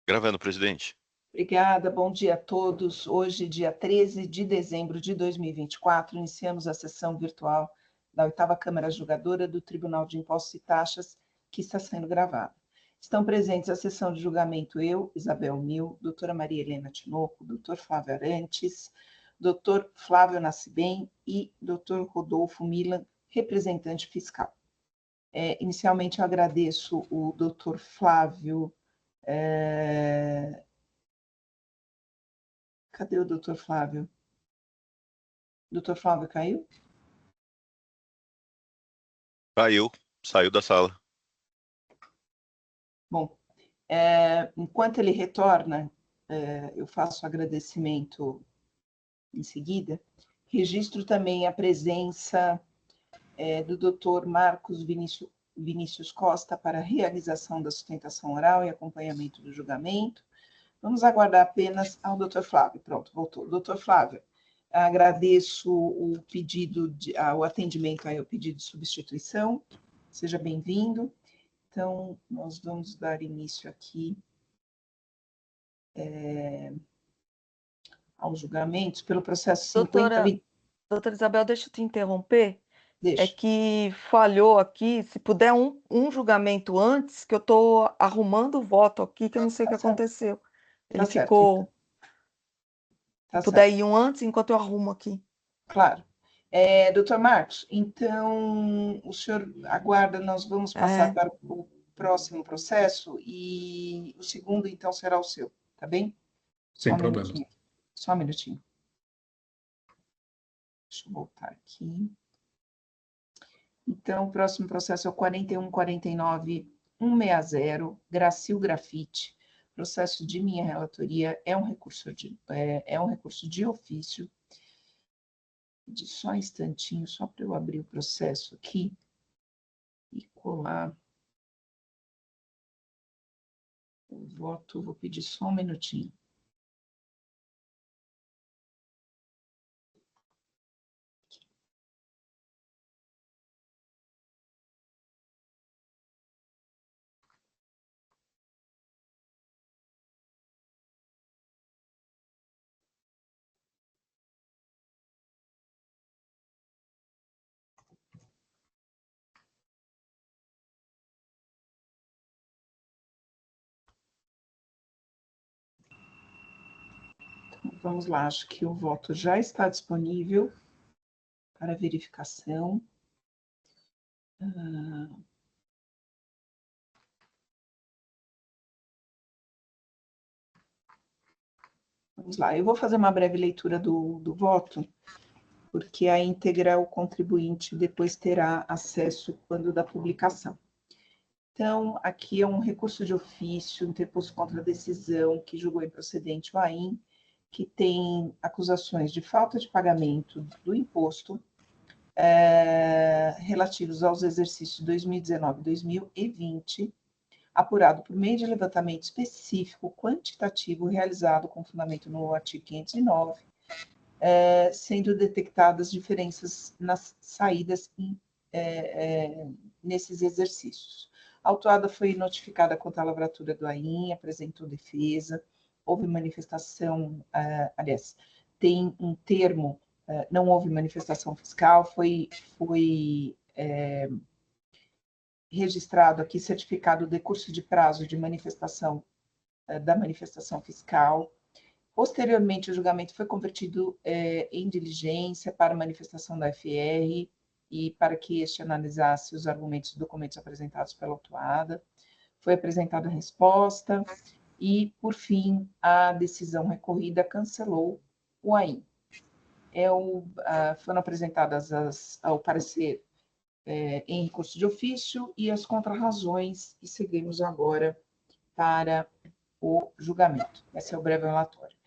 Gravando, presidente. Obrigada, bom dia a todos. Hoje, dia 13 de dezembro de 2024, iniciamos a sessão virtual da 8ª Câmara Julgadora do Tribunal de Impostos e Taxas, que está sendo gravada. Estão presentes à sessão de julgamento eu, Isabel Mil, doutora Maria Helena Tinoco, doutor Flávio Arantes, doutor Flávio Nascibem e doutor Rodolfo Milan, representante fiscal. Inicialmente, eu agradeço o doutor Flávio. Cadê o doutor Flávio? Doutor Flávio caiu? Saiu da sala. Bom, enquanto ele retorna, eu faço agradecimento em seguida. Registro também a presença do doutor Marcos Vinícius Costa para a realização da sustentação oral e acompanhamento do julgamento. Vamos aguardar apenas ao doutor Flávio. Pronto, voltou. Doutor Flávio, agradeço o pedido, o atendimento ao pedido de substituição. Seja bem-vindo. Então, nós vamos dar início aqui aos julgamentos pelo processo 50... Doutora Isabel, deixa eu te interromper. Deixa. É que falhou aqui, se puder um julgamento antes, que eu estou arrumando o voto aqui, que eu não sei o que aconteceu. Ele ficou... Certo, então. Se puder ir um antes, enquanto eu arrumo aqui. Claro. Doutor Marcos, então o senhor aguarda, nós vamos passar para o próximo processo e o segundo, então, será o seu, tá bem? Sem problema. Só um minutinho. Deixa eu voltar aqui. Então, o próximo processo é o 41.49.160, Gracil Grafite. Processo de minha relatoria é um recurso de ofício. De só um instantinho, só para eu abrir o processo aqui e colar o voto. Vou pedir só um minutinho. Vamos lá, acho que o voto já está disponível para verificação. Vamos lá, eu vou fazer uma breve leitura do voto, porque a íntegra o contribuinte depois terá acesso quando da publicação. Então, aqui é um recurso de ofício interposto contra a decisão que julgou improcedente o AIM, que tem acusações de falta de pagamento do imposto relativos aos exercícios 2019 e 2020, apurado por meio de levantamento específico quantitativo realizado com fundamento no artigo 509, sendo detectadas diferenças nas saídas nesses exercícios. A autuada foi notificada contra a lavratura do AIM, apresentou defesa, houve manifestação, aliás, tem um termo, não houve manifestação fiscal, foi registrado aqui certificado de curso de prazo de manifestação, da manifestação fiscal. Posteriormente, o julgamento foi convertido em diligência para manifestação da FR e para que este analisasse os argumentos e documentos apresentados pela autuada. Foi apresentada a resposta e, por fim, a decisão recorrida cancelou o AIM. Foram apresentadas ao parecer em recurso de ofício e as contrarrazões, e seguimos agora para o julgamento. Esse é o breve relatório.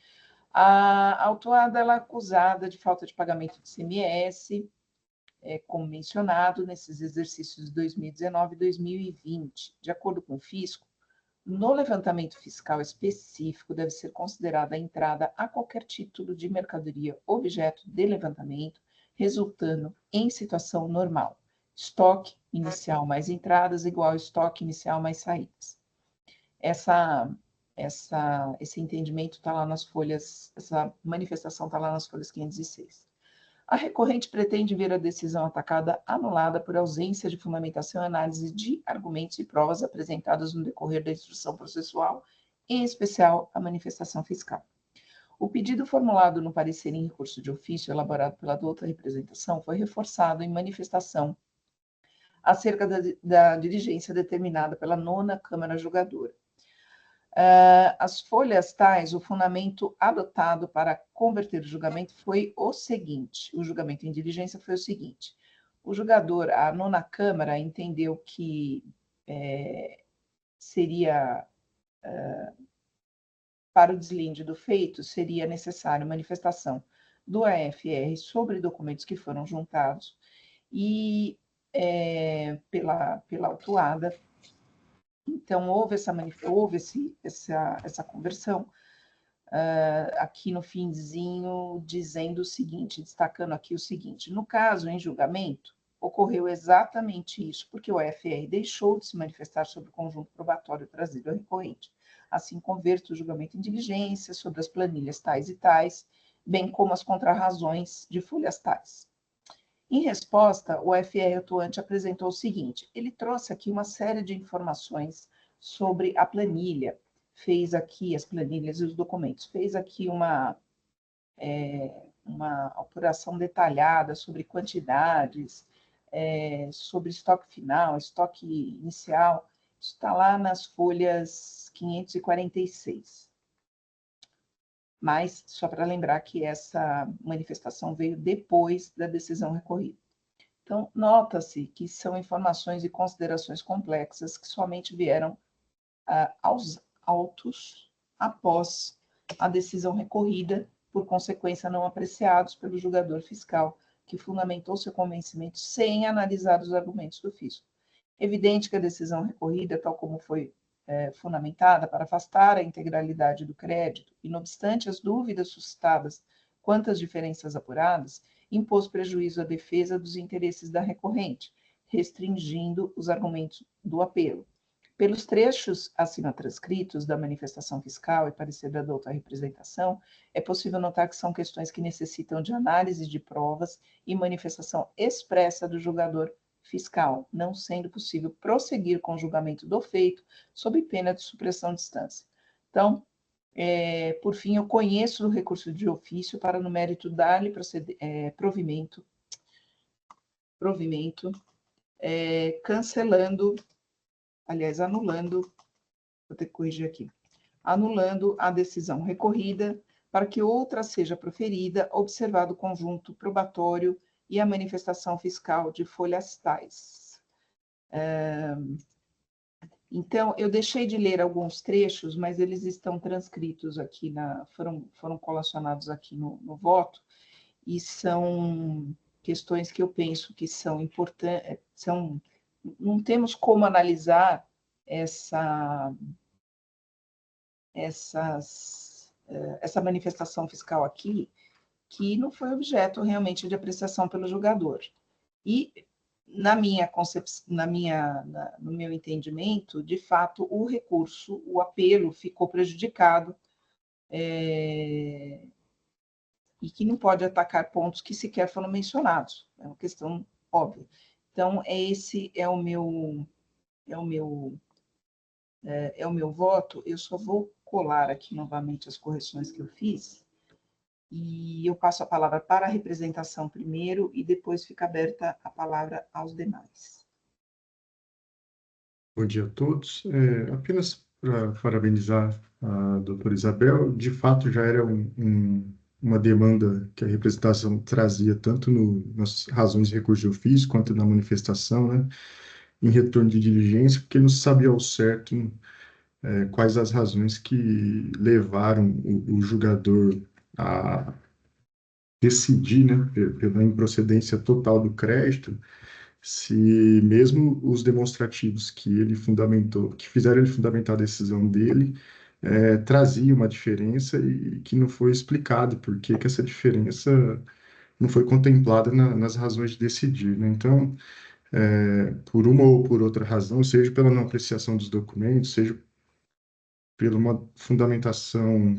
A autuada ela é acusada de falta de pagamento de ICMS, como mencionado, nesses exercícios de 2019 e 2020. De acordo com o fisco, no levantamento fiscal específico deve ser considerada a entrada a qualquer título de mercadoria objeto de levantamento, resultando em situação normal. Estoque inicial mais entradas igual a estoque inicial mais saídas. Essa esse entendimento está lá nas folhas, essa manifestação está lá nas folhas 506. A recorrente pretende ver a decisão atacada anulada por ausência de fundamentação e análise de argumentos e provas apresentados no decorrer da instrução processual, em especial a manifestação fiscal. O pedido formulado no parecer em recurso de ofício elaborado pela douta representação foi reforçado em manifestação acerca da diligência determinada pela 9ª Câmara Julgadora. As folhas tais, o fundamento adotado para converter o julgamento foi o seguinte, o julgamento em diligência foi o seguinte, o julgador, a 9ª Câmara, entendeu que seria, para o deslinde do feito, seria necessário manifestação do AFR sobre documentos que foram juntados e pela autuada. Então, houve essa conversão aqui no finzinho, dizendo o seguinte, destacando aqui o seguinte, no caso, em julgamento, ocorreu exatamente isso, porque o AFR deixou de se manifestar sobre o conjunto probatório trazido ao recorrente. Assim, converte o julgamento em diligência sobre as planilhas tais e tais, bem como as contrarrazões de folhas tais. Em resposta, o AFR atuante apresentou o seguinte, ele trouxe aqui uma série de informações sobre a planilha, fez aqui as planilhas e os documentos, fez aqui uma apuração detalhada sobre quantidades, sobre estoque final, estoque inicial, isso está lá nas folhas 546. Mas, só para lembrar que essa manifestação veio depois da decisão recorrida. Então, nota-se que são informações e considerações complexas que somente vieram aos autos após a decisão recorrida, por consequência não apreciados pelo julgador fiscal, que fundamentou seu convencimento sem analisar os argumentos do fisco. Evidente que a decisão recorrida, tal como foi fundamentada para afastar a integralidade do crédito, e não obstante as dúvidas suscitadas quanto às diferenças apuradas, impôs prejuízo à defesa dos interesses da recorrente, restringindo os argumentos do apelo. Pelos trechos acima transcritos da manifestação fiscal e parecer da douta representação, é possível notar que são questões que necessitam de análise de provas e manifestação expressa do julgador fiscal, não sendo possível prosseguir com o julgamento do feito sob pena de supressão de instância. Então, por fim, eu conheço o recurso de ofício para, no mérito, dar-lhe provimento, cancelando, aliás, anulando, vou ter que corrigir aqui, anulando a decisão recorrida para que outra seja proferida, observado o conjunto probatório e a manifestação fiscal de folhas tais. Então, eu deixei de ler alguns trechos, mas eles estão transcritos aqui, foram colacionados aqui no voto, e são questões que eu penso que são importantes, não temos como analisar essa manifestação fiscal aqui, que não foi objeto realmente de apreciação pelo julgador. E, no meu entendimento, de fato, o recurso, o apelo ficou prejudicado e que não pode atacar pontos que sequer foram mencionados. É uma questão óbvia. Então, esse é o meu voto. Eu só vou colar aqui novamente as correções que eu fiz, e eu passo a palavra para a representação primeiro, e depois fica aberta a palavra aos demais. Bom dia a todos. Apenas para parabenizar a doutora Isabel, de fato já era uma demanda que a representação trazia tanto nas razões de recurso de ofício quanto na manifestação, né, em retorno de diligência, porque não se sabia ao certo quais as razões que levaram o julgador a decidir, né, pela improcedência total do crédito, se mesmo os demonstrativos que ele fundamentou, que fizeram ele fundamentar a decisão dele, trazia uma diferença e que não foi explicado por que essa diferença não foi contemplada nas razões de decidir, né? Então, por uma ou por outra razão, seja pela não apreciação dos documentos, seja pela uma fundamentação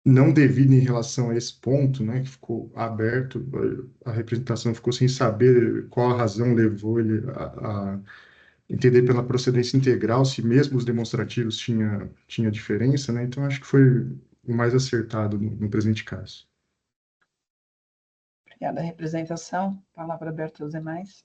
não devida em relação a esse ponto, né, que ficou aberto, a representação ficou sem saber qual a razão levou ele a entender pela procedência integral se mesmo os demonstrativos tinha diferença, né? Então acho que foi o mais acertado no presente caso. Obrigada, representação. Palavra aberta aos demais.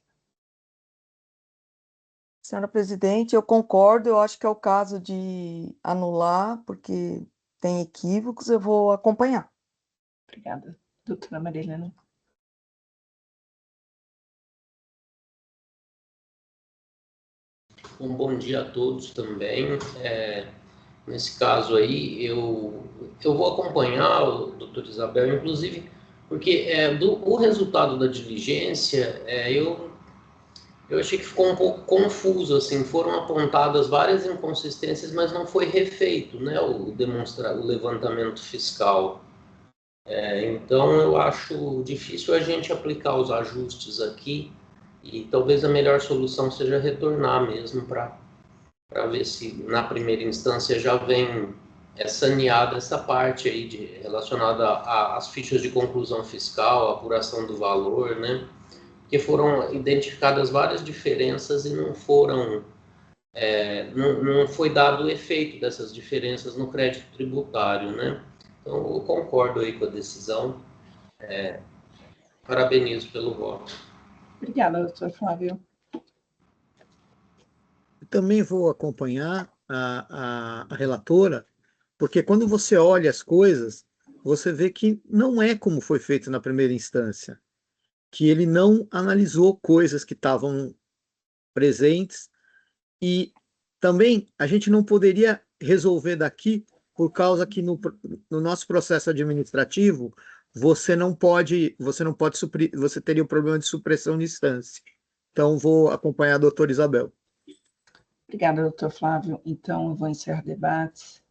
Senhora presidente, eu concordo, eu acho que é o caso de anular, porque tem equívocos, eu vou acompanhar. Obrigada. Doutora Maria Helena. Um bom dia a todos também. Nesse caso aí, eu vou acompanhar o doutor Isabel, inclusive, porque o resultado da diligência, eu achei que ficou um pouco confuso, assim, foram apontadas várias inconsistências, mas não foi refeito, né, o levantamento fiscal. Então, eu acho difícil a gente aplicar os ajustes aqui, e talvez a melhor solução seja retornar mesmo para ver se na primeira instância já vem saneada essa parte aí relacionada às fichas de conclusão fiscal, a apuração do valor, né? Porque foram identificadas várias diferenças e não foi dado o efeito dessas diferenças no crédito tributário, né? Então, eu concordo aí com a decisão. Parabenizo pelo voto. Obrigada, doutor Flávio. Também vou acompanhar a relatora, porque quando você olha as coisas, você vê que não é como foi feito na primeira instância, que ele não analisou coisas que estavam presentes e também a gente não poderia resolver daqui por causa que no nosso processo administrativo você teria um problema de supressão de instância. Então vou acompanhar a doutora Isabel. Obrigada, doutor Flávio. Então, eu vou encerrar debates.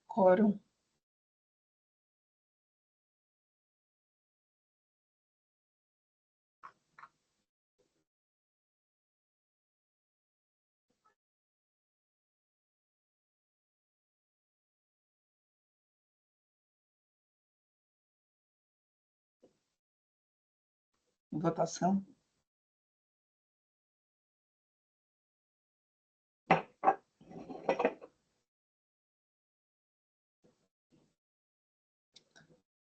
Quórum. Votação.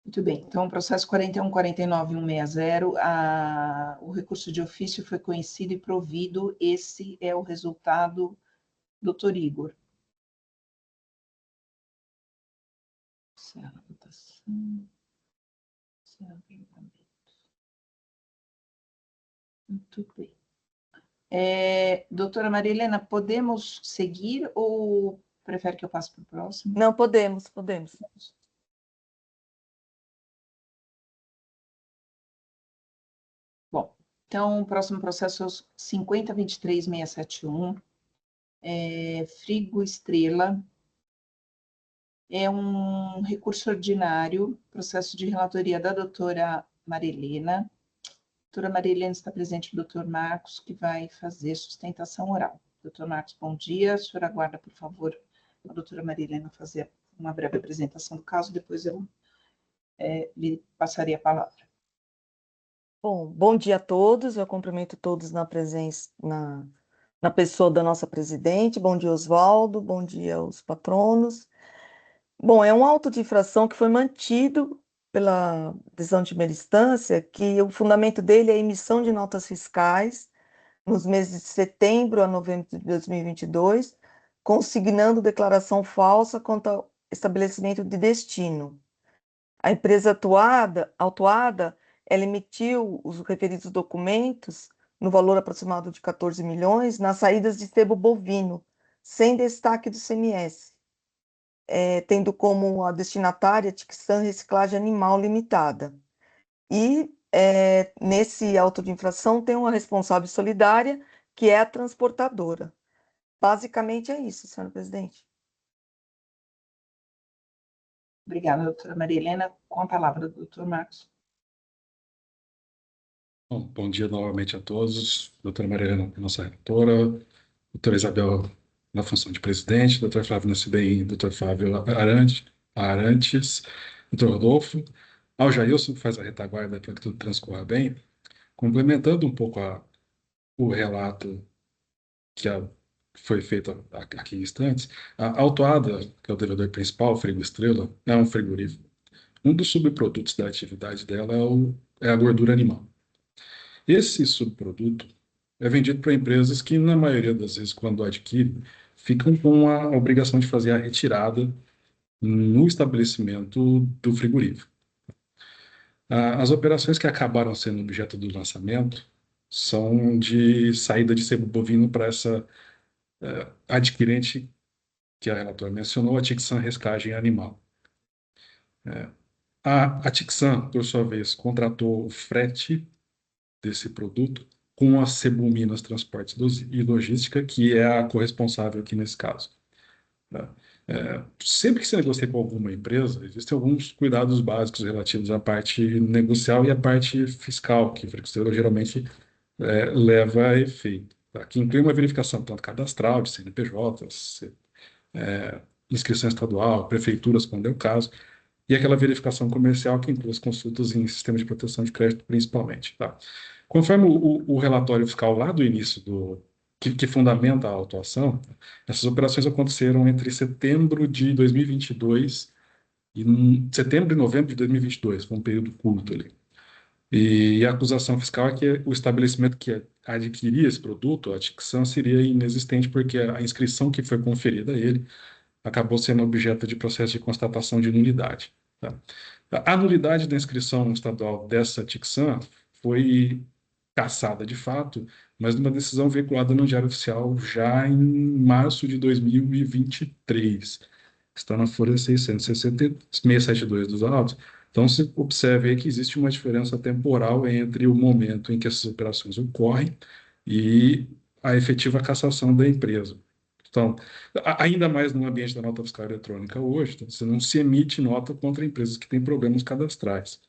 Muito bem. Então, o processo 41.49.160, o recurso de ofício foi conhecido e provido. Esse é o resultado, doutor Igor. Encerra a votação. Encerra o julgamento. Muito bem. Doutora Maria Helena, podemos seguir ou prefere que eu passe para o próximo? Não, podemos. Bom, então, o próximo processo é o 50.23.671, Frigo Estrela, é um recurso ordinário, processo de relatoria da doutora Maria Helena. A doutora Maria Helena está presente o doutor Marcos, que vai fazer sustentação oral. Doutor Marcos, bom dia. A senhora aguarda, por favor, a doutora Maria Helena fazer uma breve apresentação do caso, depois eu lhe passaria a palavra. Bom dia a todos, eu cumprimento todos na presença, na pessoa da nossa presidente. Bom dia, Oswaldo, bom dia aos patronos. Bom, é um auto de infração que foi mantido pela decisão de primeira instância, que o fundamento dele é a emissão de notas fiscais nos meses de setembro a novembro de 2022, consignando declaração falsa quanto ao estabelecimento de destino. A empresa autuada, ela emitiu os referidos documentos no valor aproximado de 14 milhões nas saídas de sebo bovino, sem destaque do CMS, tendo como a destinatária Tixan Reciclagem Animal Limitada. E nesse auto de infração tem uma responsável solidária, que é a transportadora. Basicamente é isso, senhora presidente. Obrigada, doutora Maria Helena. Com a palavra do doutor Marcos. Bom dia novamente a todos. Doutora Mariana, nossa relatora, doutora Isabel, na função de presidente, doutor Flávio Nascimento, doutor Fábio Arantes, doutor Rodolfo, ao Jailson, que faz a retaguarda para que tudo transcorra bem, complementando um pouco o relato foi feito aqui em instantes, a Autuada, que é o devedor principal, o Frigo Estrela, é um frigorífico. Um dos subprodutos da atividade dela é a gordura animal. Esse subproduto é vendido para empresas que, na maioria das vezes, quando adquirem, ficam com a obrigação de fazer a retirada no estabelecimento do frigorífico. As operações que acabaram sendo objeto do lançamento são de saída de sebo bovino para essa adquirente que a relatora mencionou, a Tixan Rescagem Animal. A Tixan, por sua vez, contratou o frete desse produto com a Cebuminas Transportes e Logística, que é a corresponsável aqui nesse caso. Sempre que se negocia com alguma empresa, existem alguns cuidados básicos relativos à parte negocial e à parte fiscal, que o Frigostrela geralmente leva a efeito, tá? Que inclui uma verificação tanto cadastral, de CNPJ, inscrição estadual, prefeituras, quando é o caso, e aquela verificação comercial que inclui as consultas em sistema de proteção de crédito, principalmente. Tá? Conforme o relatório fiscal lá do início que fundamenta a autuação, essas operações aconteceram entre setembro de 2022 e setembro e novembro de 2022, foi um período curto ali. E a acusação fiscal é que o estabelecimento que adquiria esse produto, a Tixan, seria inexistente porque a inscrição que foi conferida a ele acabou sendo objeto de processo de constatação de nulidade. Tá? A nulidade da inscrição estadual dessa Tixan foi cassada de fato, mas numa decisão veiculada no Diário Oficial já em março de 2023. Está na folha 672 dos autos. Então, se observe aí que existe uma diferença temporal entre o momento em que essas operações ocorrem e a efetiva cassação da empresa. Então, ainda mais no ambiente da nota fiscal eletrônica hoje, você não se emite nota contra empresas que têm problemas cadastrais.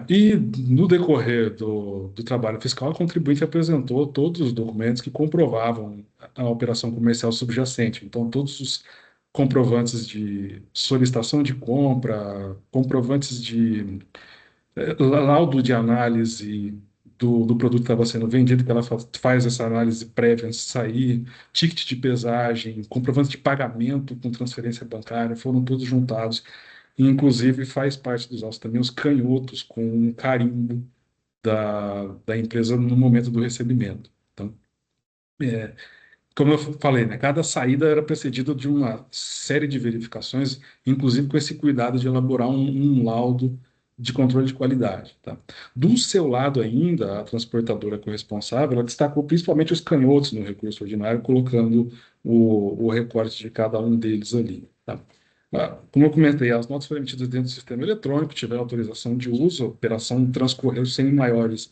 E no decorrer do trabalho fiscal, a contribuinte apresentou todos os documentos que comprovavam a operação comercial subjacente. Então, todos os comprovantes de solicitação de compra, comprovantes de laudo de análise do produto que estava sendo vendido, que ela faz essa análise prévia antes de sair, ticket de pesagem, comprovante de pagamento com transferência bancária, foram todos juntados. E, inclusive, faz parte dos autos também os canhotos com carimbo da empresa no momento do recebimento. Então, como eu falei, né, cada saída era precedida de uma série de verificações, inclusive com esse cuidado de elaborar um laudo de controle de qualidade. Tá? Do seu lado ainda, a transportadora corresponsável, ela destacou principalmente os canhotos no recurso ordinário, colocando o recorte de cada um deles ali. Tá? Como eu comentei, as notas foram emitidas dentro do sistema eletrônico, tiveram autorização de uso, a operação transcorreu sem maiores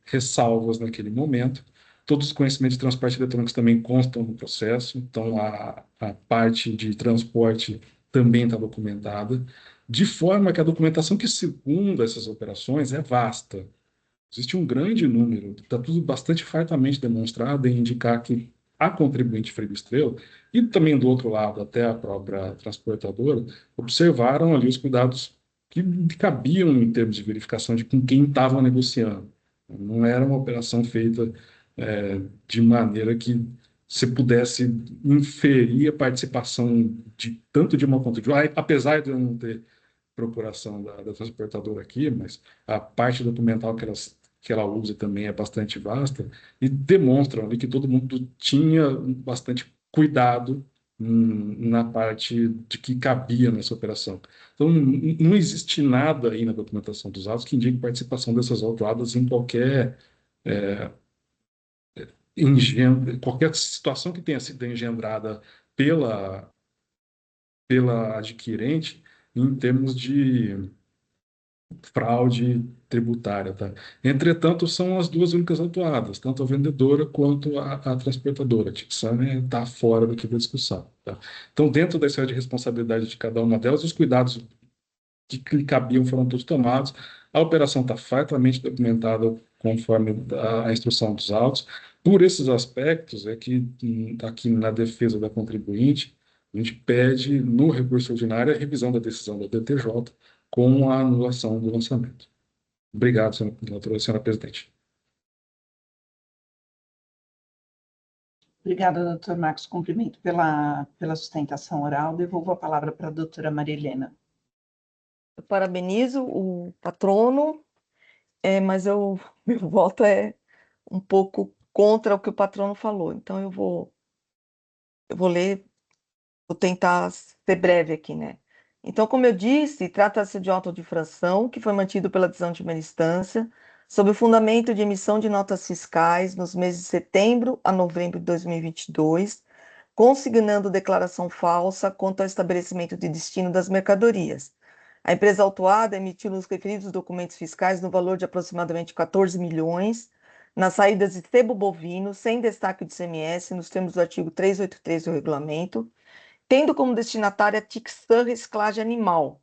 ressalvas naquele momento. Todos os conhecimentos de transporte eletrônicos também constam no processo, então a parte de transporte também está documentada, de forma que a documentação que circunda essas operações é vasta. Existe um grande número, está tudo bastante fartamente demonstrado em indicar que a contribuinte Frigo Estrela, e também do outro lado, até a própria transportadora, observaram ali os cuidados que cabiam em termos de verificação de com quem estavam negociando. Não era uma operação feita de maneira que você pudesse inferir a participação tanto de uma quanto de outra, apesar de eu não ter procuração da transportadora aqui, mas a parte documental que ela usa também é bastante vasta e demonstram ali que todo mundo tinha bastante cuidado na parte de que cabia nessa operação. Então, não existe nada aí na documentação dos autos que indique participação dessas autuadas em qualquer situação que tenha sido engendrada pela adquirente em termos de fraude tributária. Tá? Entretanto, são as duas únicas autuadas, tanto a vendedora quanto a transportadora. A Tixan está fora daqui da discussão. Tá? Então, dentro da esfera de responsabilidade de cada uma delas, os cuidados que lhe cabiam foram todos tomados. A operação está fartamente documentada conforme a instrução dos autos. Por esses aspectos, é que aqui na defesa da contribuinte, a gente pede no recurso ordinário a revisão da decisão da DTJ com a anulação do lançamento. Obrigado, senhora presidente. Obrigada, doutor Marcos. Cumprimento pela sustentação oral. Devolvo a palavra para a doutora Maria Helena. Eu parabenizo o patrono, mas meu voto é um pouco contra o que o patrono falou. Então, eu vou ler, vou tentar ser breve aqui, né? Então, como eu disse, trata-se de auto de infração que foi mantido pela decisão de primeira instância, sob o fundamento de emissão de notas fiscais nos meses de setembro a novembro de 2022, consignando declaração falsa quanto ao estabelecimento de destino das mercadorias. A empresa autuada emitiu nos referidos documentos fiscais no valor de aproximadamente 14 milhões, nas saídas de sebo bovino, sem destaque de ICMS, nos termos do artigo 383 do regulamento, tendo como destinatária a Tixan Reciclagem Animal,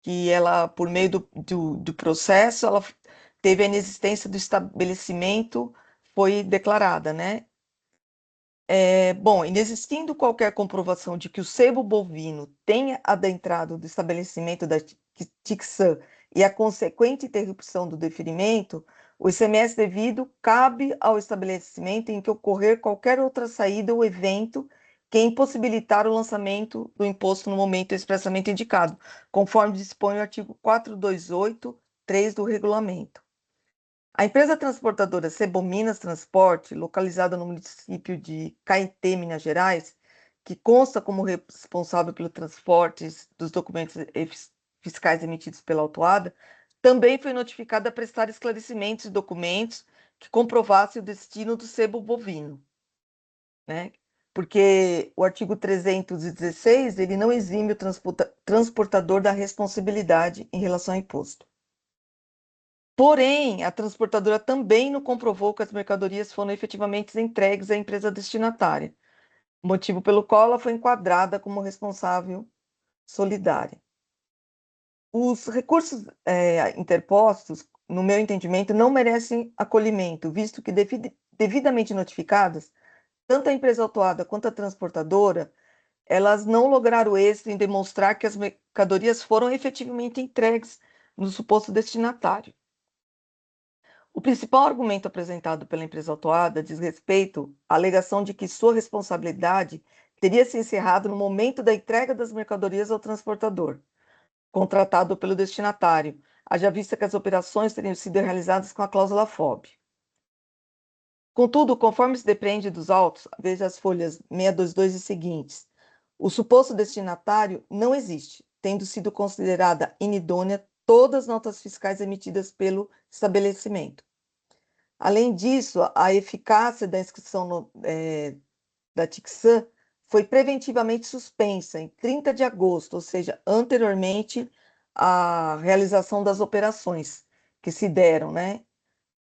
que ela, por meio do processo, ela teve a inexistência do estabelecimento, foi declarada, né? Bom, inexistindo qualquer comprovação de que o sebo bovino tenha adentrado do estabelecimento da Tixan e a consequente interrupção do deferimento, o ICMS devido cabe ao estabelecimento em que ocorrer qualquer outra saída ou evento que impossibilitar o lançamento do imposto no momento expressamente indicado, conforme dispõe o artigo 428(3) do regulamento. A empresa transportadora Cebominas Transporte, localizada no município de Caetê, Minas Gerais, que consta como responsável pelo transporte dos documentos fiscais emitidos pela autuada, também foi notificada a prestar esclarecimentos e documentos que comprovassem o destino do sebo bovino, né? Porque o artigo 316, ele não exime o transportador da responsabilidade em relação ao imposto. Porém, a transportadora também não comprovou que as mercadorias foram efetivamente entregues à empresa destinatária, motivo pelo qual ela foi enquadrada como responsável solidária. Os recursos interpostos, no meu entendimento, não merecem acolhimento, visto que, devidamente notificadas, tanto a empresa autuada quanto a transportadora, elas não lograram êxito em demonstrar que as mercadorias foram efetivamente entregues no suposto destinatário. O principal argumento apresentado pela empresa autuada diz respeito à alegação de que sua responsabilidade teria se encerrado no momento da entrega das mercadorias ao transportador, contratado pelo destinatário, haja vista que as operações teriam sido realizadas com a cláusula FOB. Contudo, conforme se depreende dos autos, veja as folhas 622 e seguintes, o suposto destinatário não existe, tendo sido considerada inidônea todas as notas fiscais emitidas pelo estabelecimento. Além disso, a eficácia da inscrição da Tixan foi preventivamente suspensa em 30 de agosto, ou seja, anteriormente à realização das operações que se deram, né,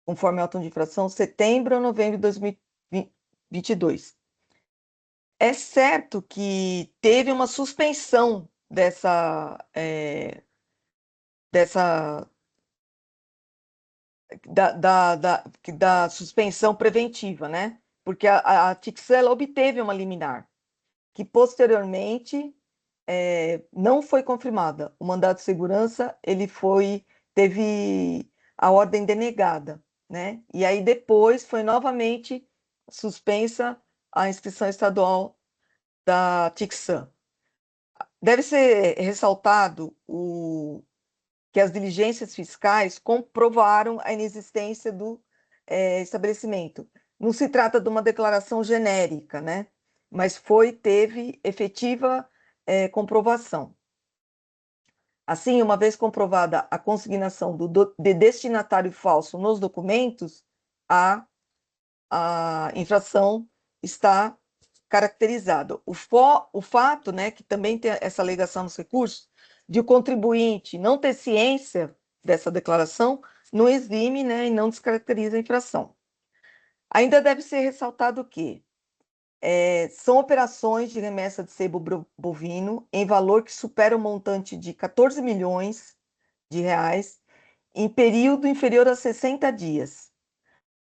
conforme a auto de infração, setembro a novembro de 2022. É certo que teve uma suspensão da suspensão preventiva, né? Porque a Tixan ela obteve uma liminar, que posteriormente não foi confirmada. O mandado de segurança teve a ordem denegada, né? E aí depois foi novamente suspensa a inscrição estadual da Tixan. Deve ser ressaltado que as diligências fiscais comprovaram a inexistência do estabelecimento. Não se trata de uma declaração genérica, né? Mas teve efetiva comprovação. Assim, uma vez comprovada a consignação de destinatário falso nos documentos, a infração está caracterizada. O fato, né, que também tem essa alegação nos recursos, de o contribuinte não ter ciência dessa declaração, não exime, né, e não descaracteriza a infração. Ainda deve ser ressaltado que São operações de remessa de sebo bovino em valor que supera o montante de 14 milhões de reais em período inferior a 60 dias.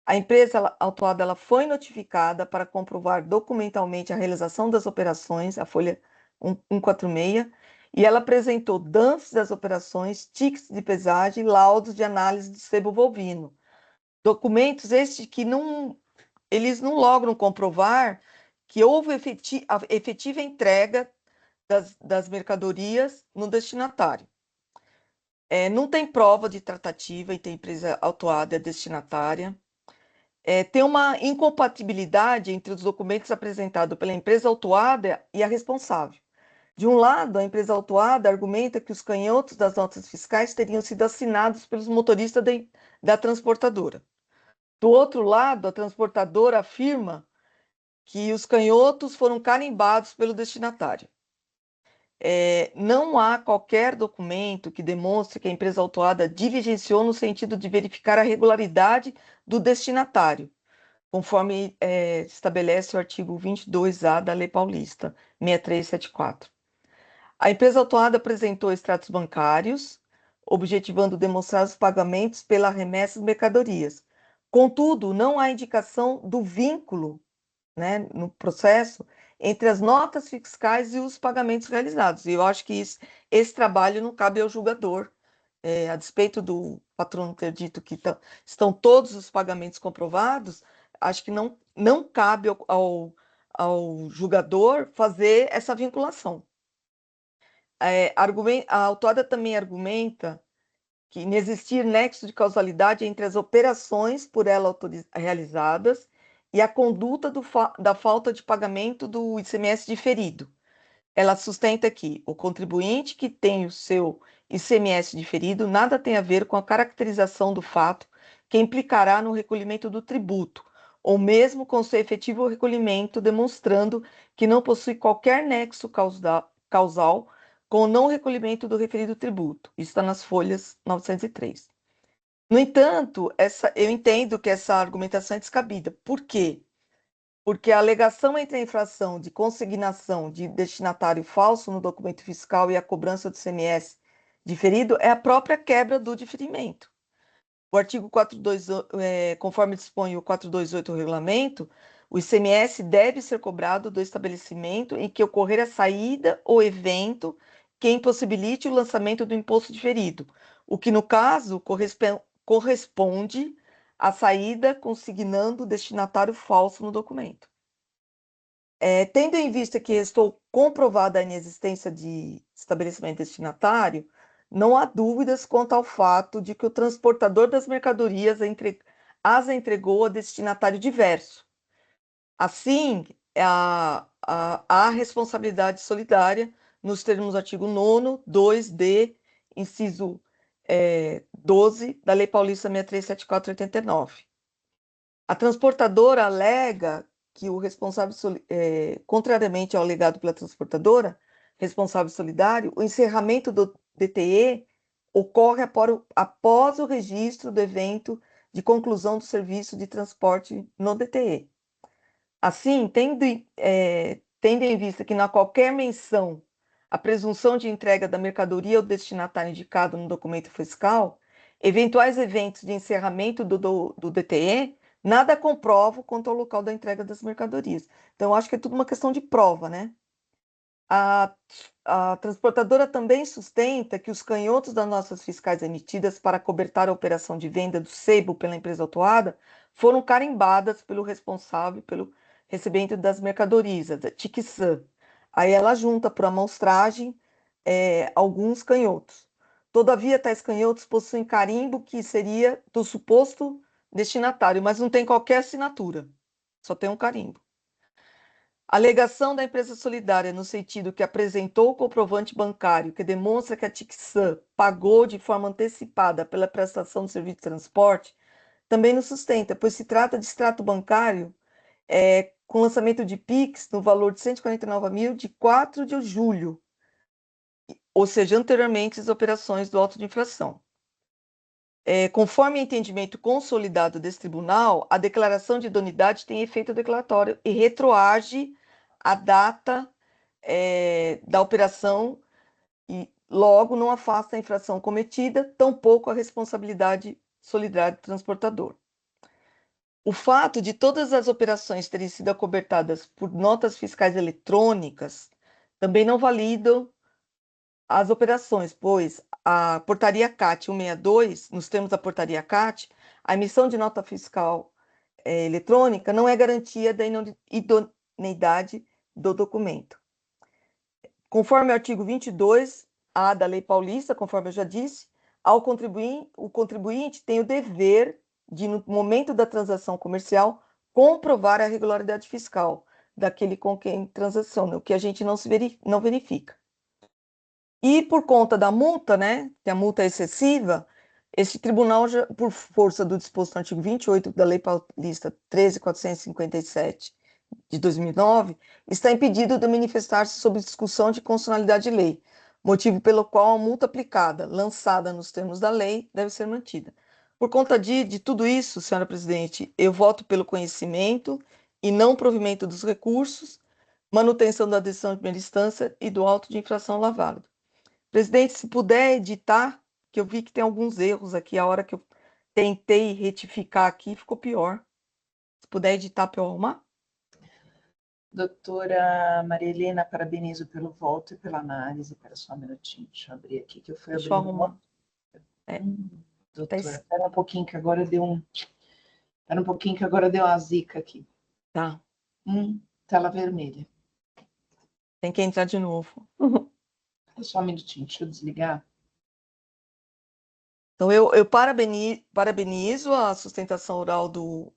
A empresa autuada ela foi notificada para comprovar documentalmente a realização das operações, a folha 146, e ela apresentou DANFs das operações, tickets de pesagem, laudos de análise de sebo bovino. Documentos estes que eles não logram comprovar que houve a efetiva entrega das mercadorias no destinatário. Não tem prova de tratativa entre a empresa autuada e a destinatária. Tem uma incompatibilidade entre os documentos apresentados pela empresa autuada e a responsável. De um lado, a empresa autuada argumenta que os canhotos das notas fiscais teriam sido assinados pelos motoristas da transportadora. Do outro lado, a transportadora afirma que os canhotos foram carimbados pelo destinatário. Não há qualquer documento que demonstre que a empresa autuada diligenciou no sentido de verificar a regularidade do destinatário, conforme estabelece o artigo 22A da Lei Paulista 6374. A empresa autuada apresentou extratos bancários, objetivando demonstrar os pagamentos pela remessa de mercadorias. Contudo, não há indicação do vínculo, né, no processo entre as notas fiscais e os pagamentos realizados. E eu acho que esse trabalho não cabe ao julgador, a despeito do patrono ter dito que estão todos os pagamentos comprovados, acho que não cabe ao julgador fazer essa vinculação. A autuada também argumenta que inexistir nexo de causalidade entre as operações por ela realizadas e a conduta da falta de pagamento do ICMS diferido. Ela sustenta que o contribuinte que tem o seu ICMS diferido nada tem a ver com a caracterização do fato que implicará no recolhimento do tributo, ou mesmo com seu efetivo recolhimento, demonstrando que não possui qualquer nexo causal com o não recolhimento do referido tributo. Isso está nas folhas 903. No entanto, eu entendo que essa argumentação é descabida. Por quê? Porque a alegação entre a infração de consignação de destinatário falso no documento fiscal e a cobrança do ICMS diferido é a própria quebra do diferimento. O artigo 428, conforme dispõe o 428 do regulamento, o ICMS deve ser cobrado do estabelecimento em que ocorrer a saída ou evento que impossibilite o lançamento do imposto diferido, o que, no caso, corresponde à saída consignando o destinatário falso no documento. Tendo em vista que estou comprovada a inexistência de estabelecimento destinatário, não há dúvidas quanto ao fato de que o transportador das mercadorias as entregou a destinatário diverso. Assim, há responsabilidade solidária nos termos do artigo 9º, 2d, inciso 12 da Lei Paulista 6374/89. A transportadora alega que o responsável, contrariamente ao alegado pela transportadora, responsável solidário, o encerramento do DTE ocorre após o registro do evento de conclusão do serviço de transporte no DTE. Assim, tendo em vista que, na qualquer menção, a presunção de entrega da mercadoria ao destinatário indicado no documento fiscal, eventuais eventos de encerramento do DTE nada comprovam quanto ao local da entrega das mercadorias. Então, eu acho que é tudo uma questão de prova, né? A transportadora também sustenta que os canhotos das notas fiscais emitidas para cobertar a operação de venda do sebo pela empresa autuada foram carimbadas pelo responsável pelo recebimento das mercadorias, a TIC-SAM. Aí ela junta por amostragem alguns canhotos. Todavia, tais canhotos possuem carimbo que seria do suposto destinatário, mas não tem qualquer assinatura, só tem um carimbo. A alegação da empresa solidária no sentido que apresentou o comprovante bancário que demonstra que a TIC-SAM pagou de forma antecipada pela prestação do serviço de transporte também não sustenta, pois se trata de extrato bancário com lançamento de PIX no valor de 149 mil de 4 de julho, ou seja, anteriormente às operações do auto de infração. Conforme entendimento consolidado desse tribunal, a declaração de idoneidade tem efeito declaratório e retroage à data da operação e logo não afasta a infração cometida, tampouco a responsabilidade solidária do transportador. O fato de todas as operações terem sido acobertadas por notas fiscais eletrônicas também não validam as operações, pois a portaria CAT 162, nos termos da portaria CAT, a emissão de nota fiscal eletrônica não é garantia da idoneidade do documento. Conforme o artigo 22A da Lei Paulista, conforme eu já disse, o contribuinte tem o dever de, no momento da transação comercial, comprovar a regularidade fiscal daquele com quem transaciona, o que a gente não verifica. E por conta da multa, né, que a multa é excessiva, esse tribunal, por força do disposto no artigo 28 da Lei Paulista 13.457 de 2009, está impedido de manifestar-se sobre discussão de constitucionalidade de lei, motivo pelo qual a multa aplicada, lançada nos termos da lei, deve ser mantida. Por conta de tudo isso, senhora presidente, eu voto pelo conhecimento e não provimento dos recursos, manutenção da decisão de primeira instância e do auto de infração lavado. Presidente, se puder editar, que eu vi que tem alguns erros aqui, a hora que eu tentei retificar aqui, ficou pior. Se puder editar para eu arrumar. Doutora Maria Helena, parabenizo pelo voto e pela análise. Espera só um minutinho, deixa eu abrir aqui, que eu fui Deixa eu abrindo. arrumar. Doutora, espera um pouquinho que agora deu uma zica aqui. Tá. Tela vermelha. Tem que entrar de novo. Só um minutinho, deixa eu desligar. Então, eu parabenizo a sustentação oral do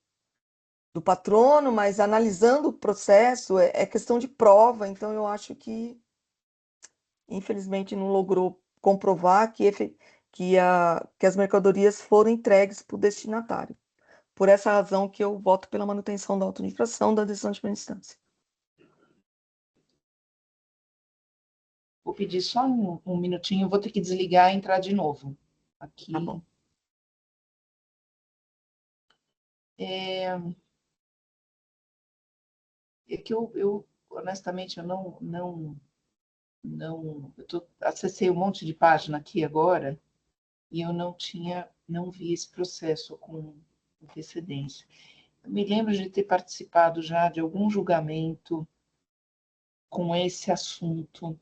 patrono, mas analisando o processo, é questão de prova, então eu acho que, infelizmente, não logrou comprovar que as mercadorias foram entregues para o destinatário. Por essa razão que eu voto pela manutenção da auto-infração da decisão de primeira instância. Vou pedir só um minutinho, eu vou ter que desligar e entrar de novo. Aqui. Tá bom. É que eu honestamente, acessei um monte de página aqui agora e eu não vi esse processo com antecedência. Eu me lembro de ter participado já de algum julgamento com esse assunto.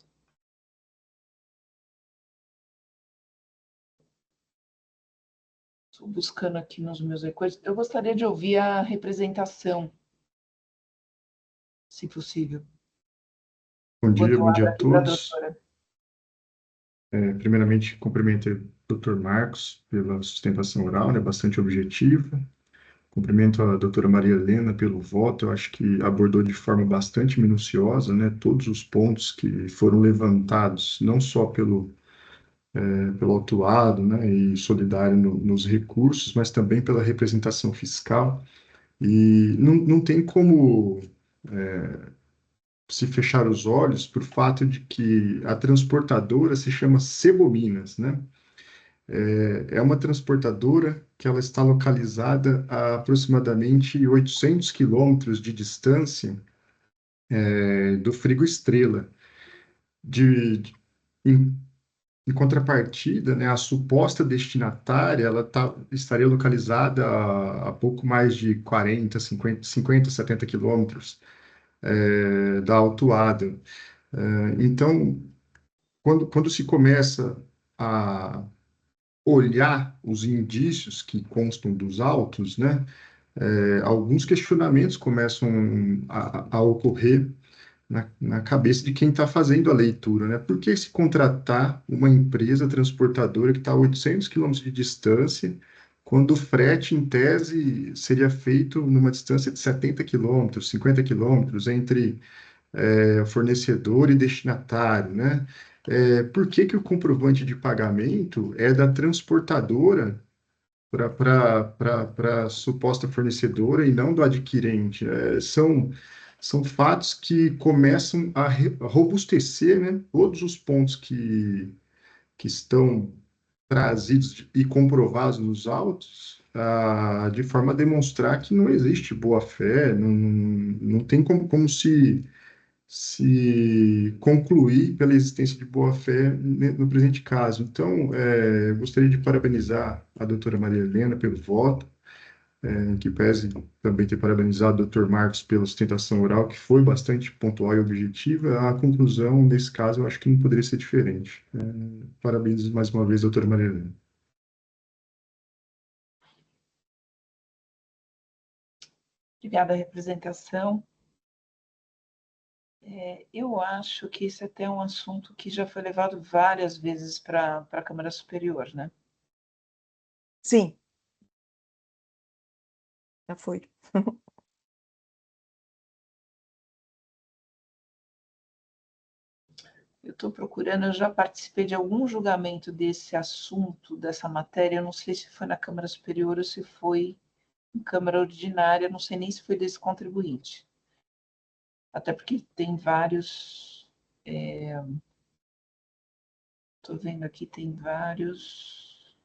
Estou buscando aqui nos meus recordes. Eu gostaria de ouvir a representação, se possível. Bom dia a Aqui para a todos. doutora. Primeiramente, cumprimento o Dr. Marcos pela sustentação oral, né, bastante objetiva. Cumprimento a doutora Maria Helena pelo voto, eu acho que abordou de forma bastante minuciosa, né, todos os pontos que foram levantados, não só pelo autuado, né, e solidário nos recursos, mas também pela representação fiscal. E não tem como se fechar os olhos por fato de que a transportadora se chama Cebominas, né? É uma transportadora que ela está localizada a aproximadamente 800 quilômetros de distância do Frigo Estrela. Em contrapartida, né, a suposta destinatária ela estaria localizada a pouco mais de 40, 50, 70 quilômetros da autuada. Então, quando se começa a olhar os indícios que constam dos autos, né, alguns questionamentos começam a ocorrer na cabeça de quem está fazendo a leitura, né? Por que se contratar uma empresa transportadora que está a 800 quilômetros de distância, quando o frete, em tese, seria feito numa distância de 70 quilômetros, 50 quilômetros entre fornecedor e destinatário, né? Por que o comprovante de pagamento é da transportadora para a suposta fornecedora e não do adquirente? São fatos que começam a robustecer, né, todos os pontos que estão trazidos e comprovados nos autos, de forma a demonstrar que não existe boa-fé, não tem como se concluir pela existência de boa-fé no presente caso. Então, eu gostaria de parabenizar a doutora Maria Helena pelo voto, que pese também ter parabenizado o Dr. Marcos pela sustentação oral, que foi bastante pontual e objetiva. A conclusão, nesse caso, eu acho que não poderia ser diferente. Parabéns mais uma vez, doutora Maria Helena. Obrigada, representação. Eu acho que esse até é um assunto que já foi levado várias vezes para a Câmara Superior, né? Sim, já foi. Eu estou procurando, eu já participei de algum julgamento desse assunto, dessa matéria, eu não sei se foi na Câmara Superior ou se foi em Câmara Ordinária, não sei nem se foi desse contribuinte. Até porque tem vários. Estou vendo aqui, tem vários.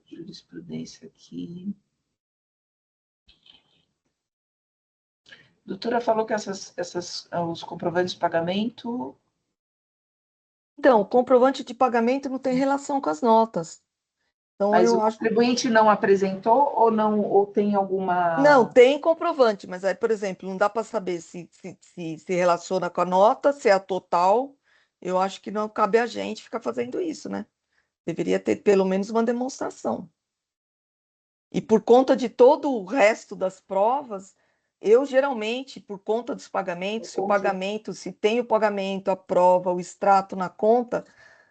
Jurisprudência aqui. A doutora falou que os comprovantes de pagamento. Então, o comprovante de pagamento não tem relação com as notas. Então, Mas eu o acho. contribuinte não apresentou ou não, ou tem alguma. Não, tem comprovante, mas aí, por exemplo, não dá para saber se relaciona com a nota, se é a total. Eu acho que não cabe a gente ficar fazendo isso, né? Deveria ter pelo menos uma demonstração. E por conta de todo o resto das provas, eu geralmente, por conta dos pagamentos, se tem o pagamento, a prova, o extrato na conta,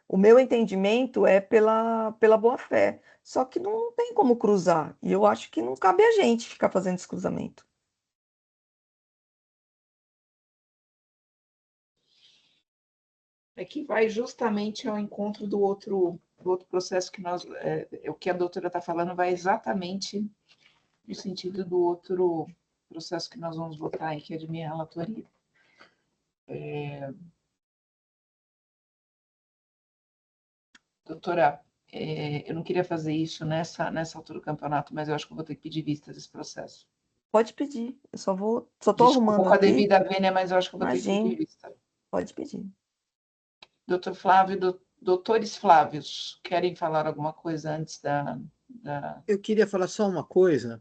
o meu entendimento é pela boa-fé. Só que não tem como cruzar. E eu acho que não cabe a gente ficar fazendo esse cruzamento. É que vai justamente ao encontro do outro processo que nós. O que a doutora está falando vai exatamente no sentido do outro processo que nós vamos votar, que é de minha relatoria. Doutora, eu não queria fazer isso nessa altura do campeonato, mas eu acho que eu vou ter que pedir vistas desse processo. Pode pedir. Eu só estou Desculpa arrumando com a aqui. devida vênia, mas eu acho que eu vou ter que Imagine. pedir vista. Pode pedir. Doutor Flávio, doutores Flávios, querem falar alguma coisa antes da... Eu queria falar só uma coisa.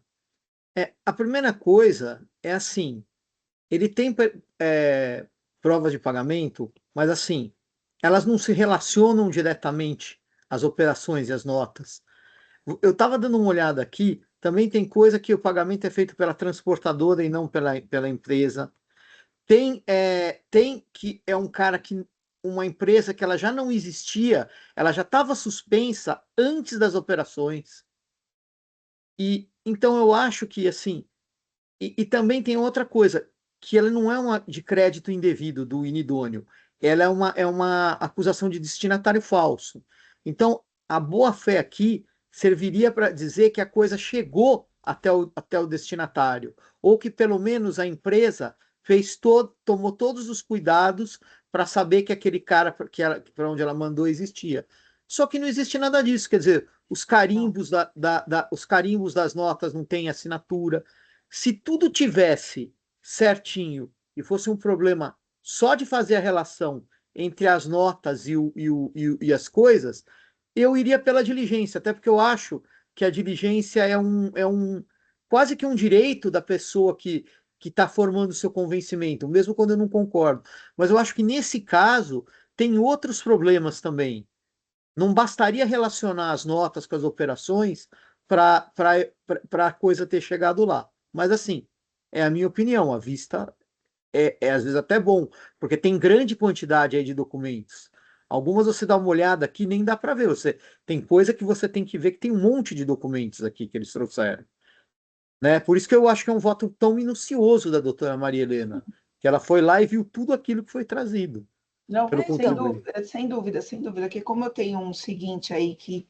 A primeira coisa é assim, ele tem provas de pagamento, mas assim, elas não se relacionam diretamente às operações e às notas. Eu estava dando uma olhada aqui, também tem coisa que o pagamento é feito pela transportadora e não pela empresa. Tem que é um cara que uma empresa que ela já não existia, ela já estava suspensa antes das operações. E então eu acho que assim, e também tem outra coisa, que ela não é uma de crédito indevido do inidôneo, ela é uma acusação de destinatário falso. Então, a boa-fé aqui serviria para dizer que a coisa chegou até o destinatário, ou que pelo menos a empresa tomou todos os cuidados para saber que aquele cara para onde ela mandou existia. Só que não existe nada disso, quer dizer, os carimbos, os carimbos das notas não têm assinatura. Se tudo tivesse certinho e fosse um problema só de fazer a relação entre as notas e as coisas, eu iria pela diligência, até porque eu acho que a diligência é quase que um direito da pessoa que está formando o seu convencimento, mesmo quando eu não concordo. Mas eu acho que nesse caso tem outros problemas também. Não bastaria relacionar as notas com as operações para a coisa ter chegado lá. Mas, assim, é a minha opinião. A vista às vezes até bom, porque tem grande quantidade aí de documentos. Algumas você dá uma olhada aqui, nem dá para ver. Tem coisa que você tem que ver que tem um monte de documentos aqui que eles trouxeram. Né? Por isso que eu acho que é um voto tão minucioso da doutora Maria Helena, que ela foi lá e viu tudo aquilo que foi trazido Não, pelo contribuinte. sem dúvida, que como eu tenho um seguinte aí que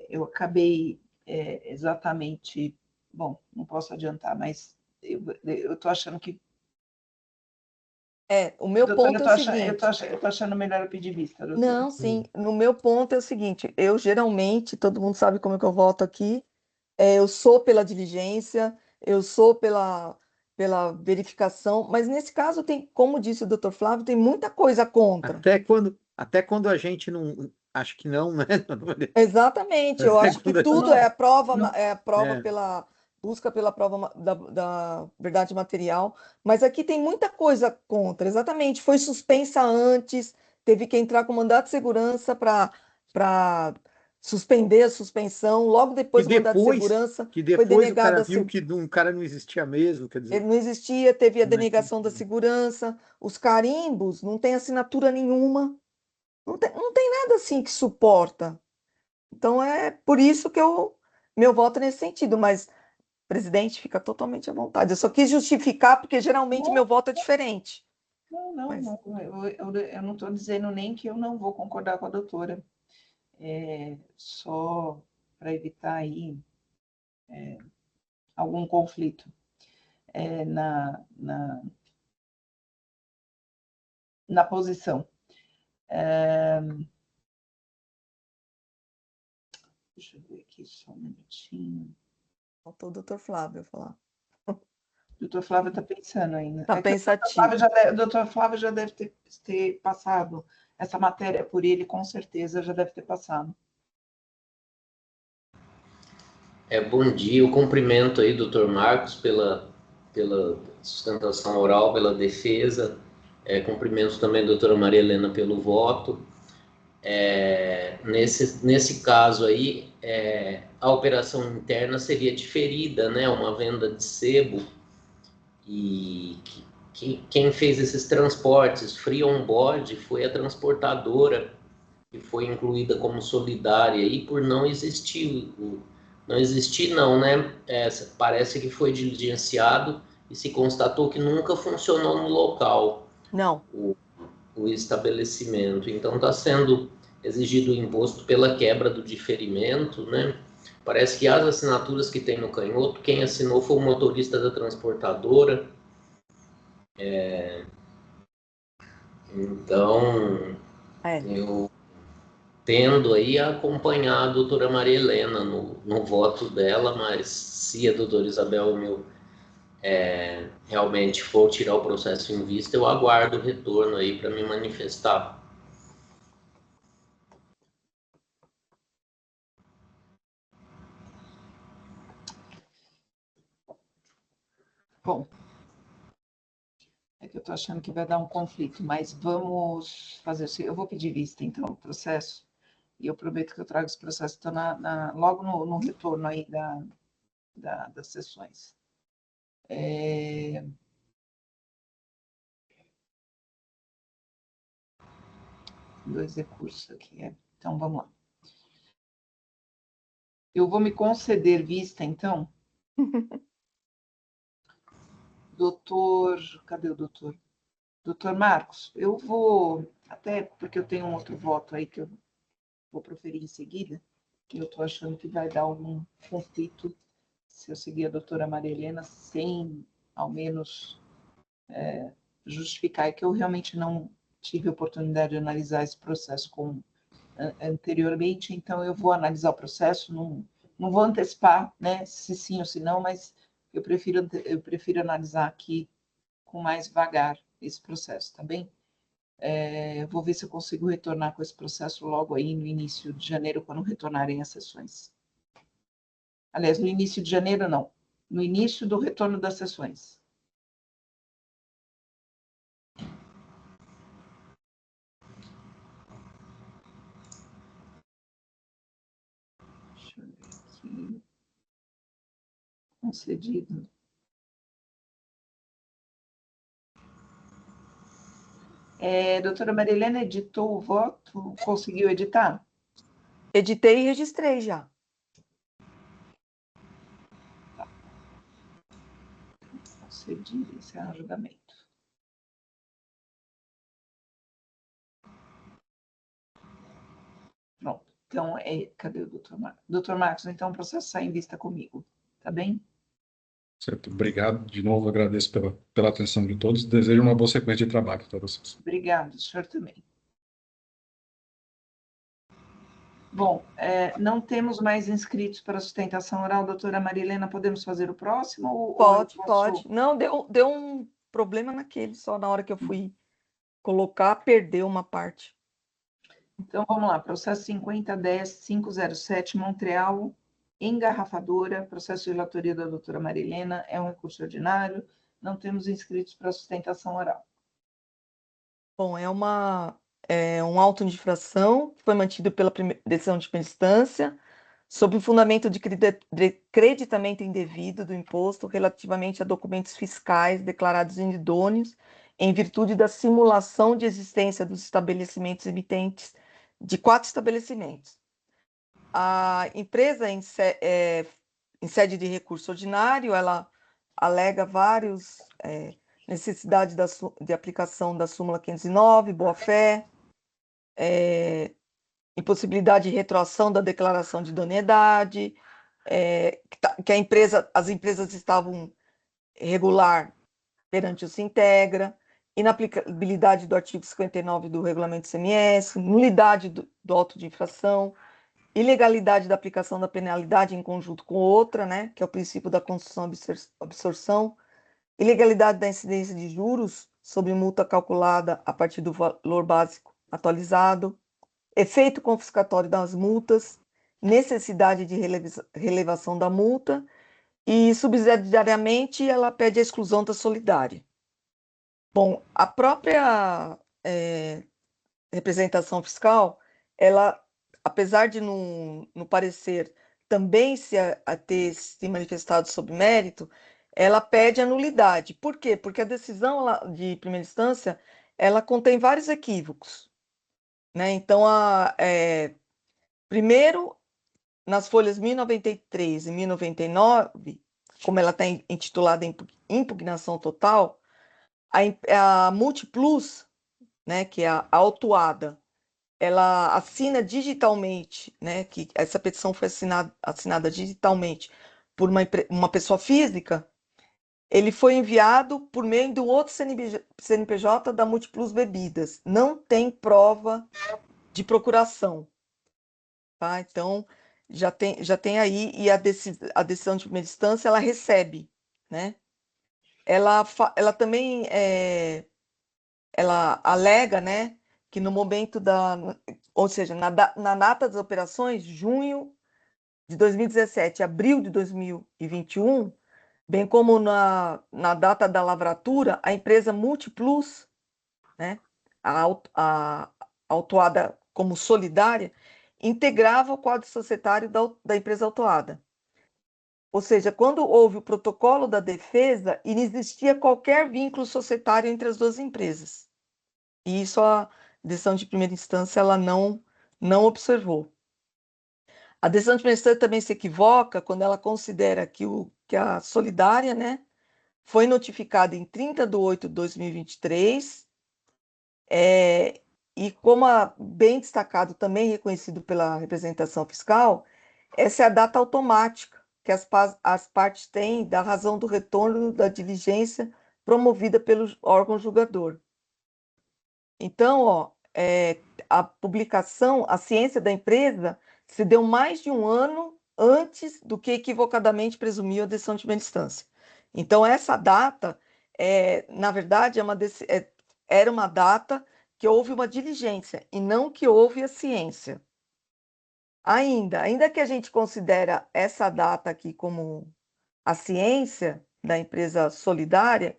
eu acabei exatamente, bom, não posso adiantar, mas eu estou achando que O meu Doutora, ponto eu é tô o achando, eu tô seguinte. achando melhor eu pedir vista, doutora. Não, sim. No meu ponto é o seguinte. Eu geralmente, todo mundo sabe como é que eu voto aqui. Eu sou pela diligência, eu sou pela verificação, mas nesse caso tem, como disse o doutor Flávio, tem muita coisa contra. Até quando a gente não. Acho que não, né? Exatamente, eu Até acho que quando a tudo Não, é a prova, não. é a prova É. pela busca pela prova da verdade material, mas aqui tem muita coisa contra, exatamente. Foi suspensa antes, teve que entrar com mandato de segurança para suspender a suspensão, logo Que depois do mandato de depois, segurança que foi depois o cara denegada viu que um cara não existia mesmo, quer ele dizer, não existia, teve a como é que. denegação da segurança, os carimbos, não tem assinatura nenhuma, não tem nada assim que suporta. Então é por isso que meu voto é nesse sentido, mas presidente fica totalmente à vontade. Eu só quis justificar porque geralmente meu voto é diferente. Não, Mas eu não estou dizendo nem que eu não vou concordar com a doutora. Só para evitar aí algum conflito na posição. Deixa eu ver aqui só um minutinho. faltou o doutor Flávio falar. O doutor Flávio está pensando ainda. Tá É que pensativo. o doutor Flávio já deve ter passado essa matéria por ele, com certeza já deve ter passado. Bom dia, eu cumprimento aí o doutor Marcos pela sustentação oral, pela defesa. Cumprimento também a doutora Maria Helena pelo voto. Nesse caso aí, a operação interna seria diferida, né? Uma venda de sebo, e quem fez esses transportes free on board foi a transportadora, que foi incluída como solidária, e por não existir, não, né? Parece que foi diligenciado e se constatou que nunca funcionou no local Não. o estabelecimento. Então está sendo exigido o imposto pela quebra do diferimento, né? Parece que as assinaturas que tem no canhoto, quem assinou foi o motorista da transportadora. Então, eu tendo aí a acompanhar a doutora Maria Helena no voto dela, mas se a doutora Isabel realmente for tirar o processo em vista, eu aguardo o retorno aí para me manifestar. Bom, é que eu estou achando que vai dar um conflito, mas vamos fazer assim. Eu vou pedir vista, então, do processo, e eu prometo que eu trago esse processo então, logo no retorno aí das sessões. Dois recursos aqui, Então, vamos lá. Eu vou me conceder vista, então. Cadê o doutor? Doutor Marcos, eu vou, até porque eu tenho um outro voto aí que eu vou proferir em seguida, que eu estou achando que vai dar algum conflito se eu seguir a doutora Maria Helena sem, ao menos, justificar, que eu realmente não tive oportunidade de analisar esse processo anteriormente, então eu vou analisar o processo, não vou antecipar, né, se sim ou se não, mas eu prefiro analisar aqui com mais vagar esse processo, tá bem? Vou ver se eu consigo retornar com esse processo logo aí no início de janeiro, quando retornarem as sessões. Aliás, no início de janeiro, não. No início do retorno das sessões. Deixa eu ver aqui. Concedido. Doutora Maria Helena editou o voto? Conseguiu editar? Editei e registrei já. Tá. Concedido, encerrar o julgamento. Pronto. Então, cadê o doutor Marcos? Doutor Marcos, então o processo sai em vista comigo, tá bem? Certo. Obrigado de novo, agradeço pela atenção de todos. Desejo uma boa sequência de trabalho para vocês. Obrigada, o senhor também. Bom, não temos mais inscritos para sustentação oral. Doutora Marilena, podemos fazer o próximo? Ou eu Pode, posso- pode. Não, deu um problema naquele, só na hora que eu fui colocar, perdeu uma parte. Então, vamos lá. Processo 5010-507, Montreal, engarrafadora. Processo de relatoria da doutora Marilena. É um recurso ordinário. Não temos inscritos para sustentação oral. Bom, é um auto de infração que foi mantido pela decisão de primeira instância, sob o fundamento de creditamento indevido do imposto relativamente a documentos fiscais declarados inidôneos em virtude da simulação de existência dos estabelecimentos emitentes de 4 estabelecimentos. A empresa, em sede de recurso ordinário, ela alega vários necessidade de aplicação da súmula 509, boa-fé, impossibilidade de retroação da declaração de idoneidade, que as empresas estavam irregular perante o Sintegra, inaplicabilidade do artigo 59 do regulamento CMS, nulidade do auto de infração, ilegalidade da aplicação da penalidade em conjunto com outra, né, que é o princípio da construção-absorção, ilegalidade da incidência de juros sobre multa calculada a partir do valor básico atualizado, efeito confiscatório das multas, necessidade de relevação da multa e, subsidiariamente, ela pede a exclusão da solidária. Bom, a própria representação fiscal, ela, apesar de no parecer também ter se manifestado sob mérito, ela pede a nulidade. Por quê? Porque a decisão de primeira instância, ela contém vários equívocos, né? Então, primeiro, nas folhas 1093 e 1099, como ela está intitulada impugnação total, a Multiplus, né, que é a autuada, ela assina digitalmente, né, que essa petição foi assinada digitalmente por uma pessoa física, ele foi enviado por meio de um outro CNPJ da Multiplus Bebidas. Não tem prova de procuração. Tá? Então, já tem aí, e a decisão de primeira instância, ela recebe. Né? Ela também ela alega, né, que no momento ou seja, na data das operações, junho de 2017, abril de 2021, bem como na data da lavratura, a empresa Multiplus, né, a autuada como solidária, integrava o quadro societário da empresa autuada. Ou seja, quando houve o protocolo da defesa, inexistia qualquer vínculo societário entre as duas empresas. E isso a decisão de primeira instância ela não observou. A decisão de primeira instância também se equivoca quando ela considera que a solidária, né, foi notificada em 30/8/2023, e como bem destacado, também reconhecido pela representação fiscal, essa é a data automática que as partes têm da razão do retorno da diligência promovida pelo órgão julgador. Então, a publicação, a ciência da empresa se deu mais de um ano antes do que equivocadamente presumiu a decisão de primeira instância. Então, essa data, na verdade, era uma data que houve uma diligência e não que houve a ciência. Ainda que a gente considere essa data aqui como a ciência da empresa solidária,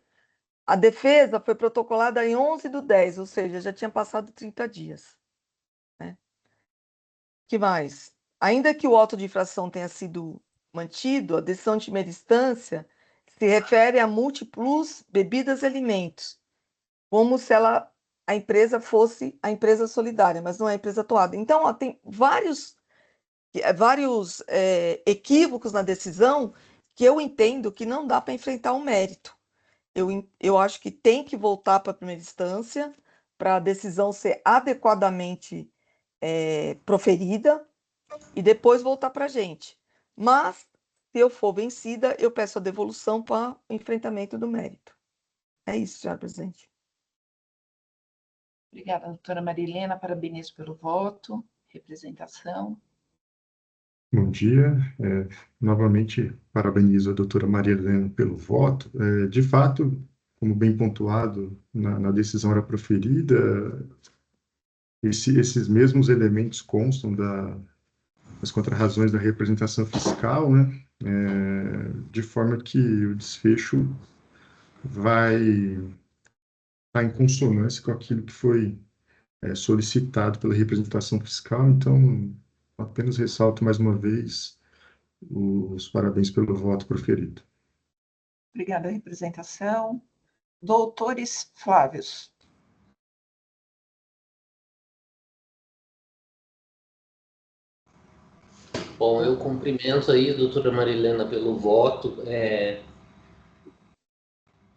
a defesa foi protocolada em 11/10, ou seja, já tinha passado 30 dias. Né? Que mais? Ainda que o auto de infração tenha sido mantido, a decisão de primeira instância se refere a Multiplus Bebidas e Alimentos, como se a empresa fosse a empresa solidária, mas não é a empresa atuada. Então, tem vários equívocos na decisão que eu entendo que não dá para enfrentar o mérito. Eu acho que tem que voltar para a primeira instância para a decisão ser adequadamente proferida e depois voltar para a gente. Mas Se eu for vencida, eu peço a devolução para o enfrentamento do mérito. É isso, senhora presidente. Obrigada, doutora Marilena. Parabenizo pelo voto. Representação. Bom dia. Novamente, parabenizo a doutora Maria Helena pelo voto. De fato, como bem pontuado na decisão era proferida, esses mesmos elementos constam das contrarrazões da representação fiscal, né? De forma que o desfecho vai estar em consonância com aquilo que foi solicitado pela representação fiscal. Então, apenas ressalto mais uma vez os parabéns pelo voto proferido. Obrigada, representação. Doutores Flávios. Bom, eu cumprimento aí a doutora Marilena pelo voto.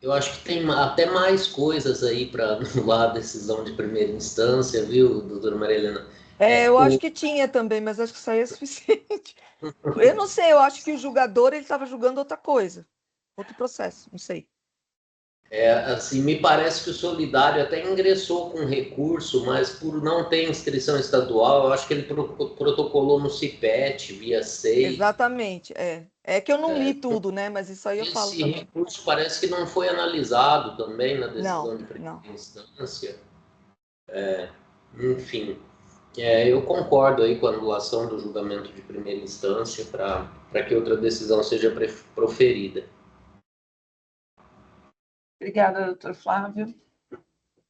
Eu acho que tem até mais coisas aí para anular a decisão de primeira instância, viu, doutora Marilena? Eu acho que tinha também, mas acho que isso aí é suficiente. Eu não sei, eu acho que o julgador ele estava julgando outra coisa, outro processo, não sei. Assim, me parece que o solidário até ingressou com recurso, mas por não ter inscrição estadual, eu acho que ele protocolou no CIPET, via SEI. Exatamente, é que eu não li tudo, né? Mas isso aí eu falo Esse também. recurso parece que não foi analisado também na decisão Não, de primeira não. instância. Enfim, eu concordo aí com a anulação do julgamento de primeira instância para que outra decisão seja proferida. Obrigada, doutor Flávio.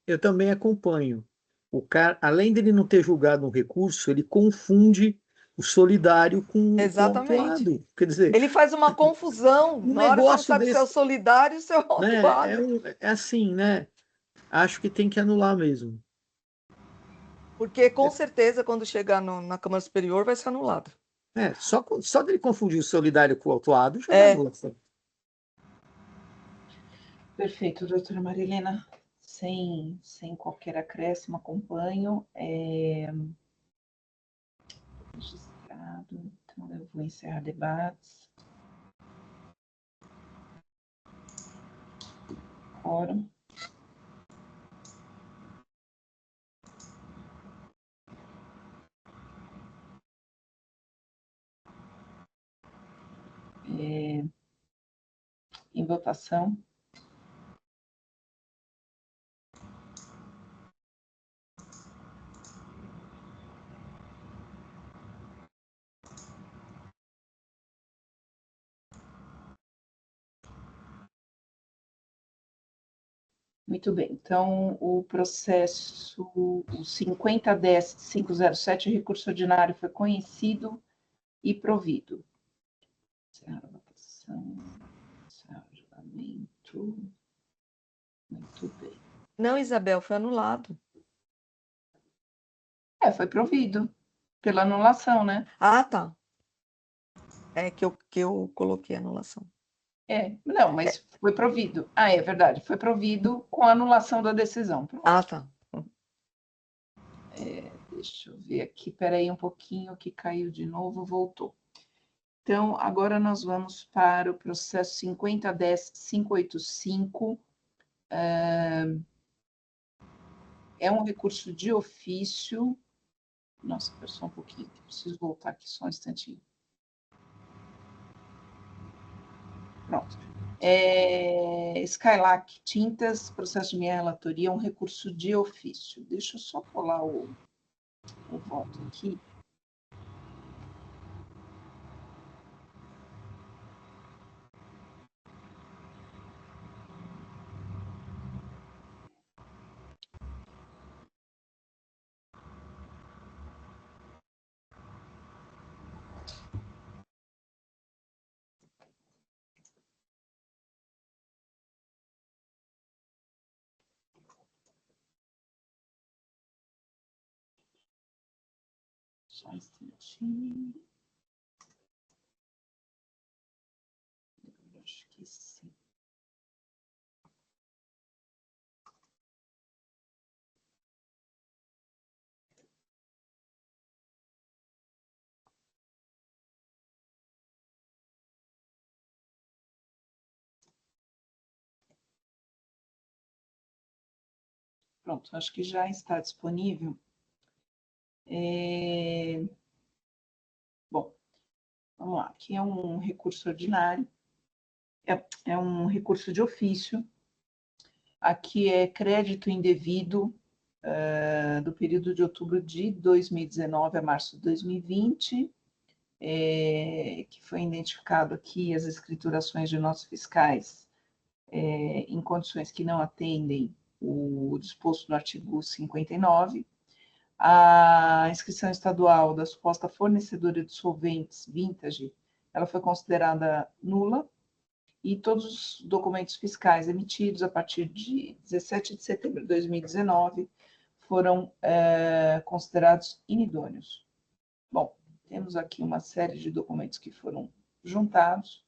Eu também acompanho. O cara, além dele não ter julgado um recurso, ele confunde o solidário com o Exatamente. autuado. Quer dizer, Ele faz uma confusão. um Na hora você não negócio sabe se é o desse, solidário ou se é o né? autuado. É assim, né? Acho que tem que anular mesmo. Porque com certeza, quando chegar na Câmara Superior, vai ser anulado. Só dele confundir o solidário com o autuado já É. anula. Perfeito, doutora Marilena. Sem qualquer acréscimo, acompanho. Registrado. Então, eu vou encerrar debates. Quórum. Em votação. Muito bem. Então, o processo, o 5010-507, recurso ordinário, foi conhecido e provido. Encerrar a votação. Encerrar o julgamento. Muito bem. Não, Isabel, foi anulado. Foi provido pela anulação, né? Ah, tá. É que eu coloquei a anulação. Não, mas foi provido. É verdade, foi provido com a anulação da decisão. Pronto. Ah, tá. Deixa eu ver aqui, peraí um pouquinho, que caiu de novo, voltou. Então, agora nós vamos para o processo 5010-585. É um recurso de ofício. Nossa, espera só um pouquinho, preciso voltar aqui só um instantinho. Pronto. Skylac Tintas, processo de minha relatoria, um recurso de ofício. Deixa eu só colar o voto aqui. Só um instantinho. Eu acho que sim. Pronto, acho que já está disponível. Bom, vamos lá. Aqui é um recurso ordinário, é um recurso de ofício. Aqui é crédito indevido do período de outubro de 2019 a março de 2020, que foi identificado aqui as escriturações de notas fiscais em condições que não atendem o disposto no artigo 59. A inscrição estadual da suposta fornecedora de solventes vintage, ela foi considerada nula, e todos os documentos fiscais emitidos a partir de 17 de setembro de 2019 foram considerados inidôneos. Bom, temos aqui uma série de documentos que foram juntados.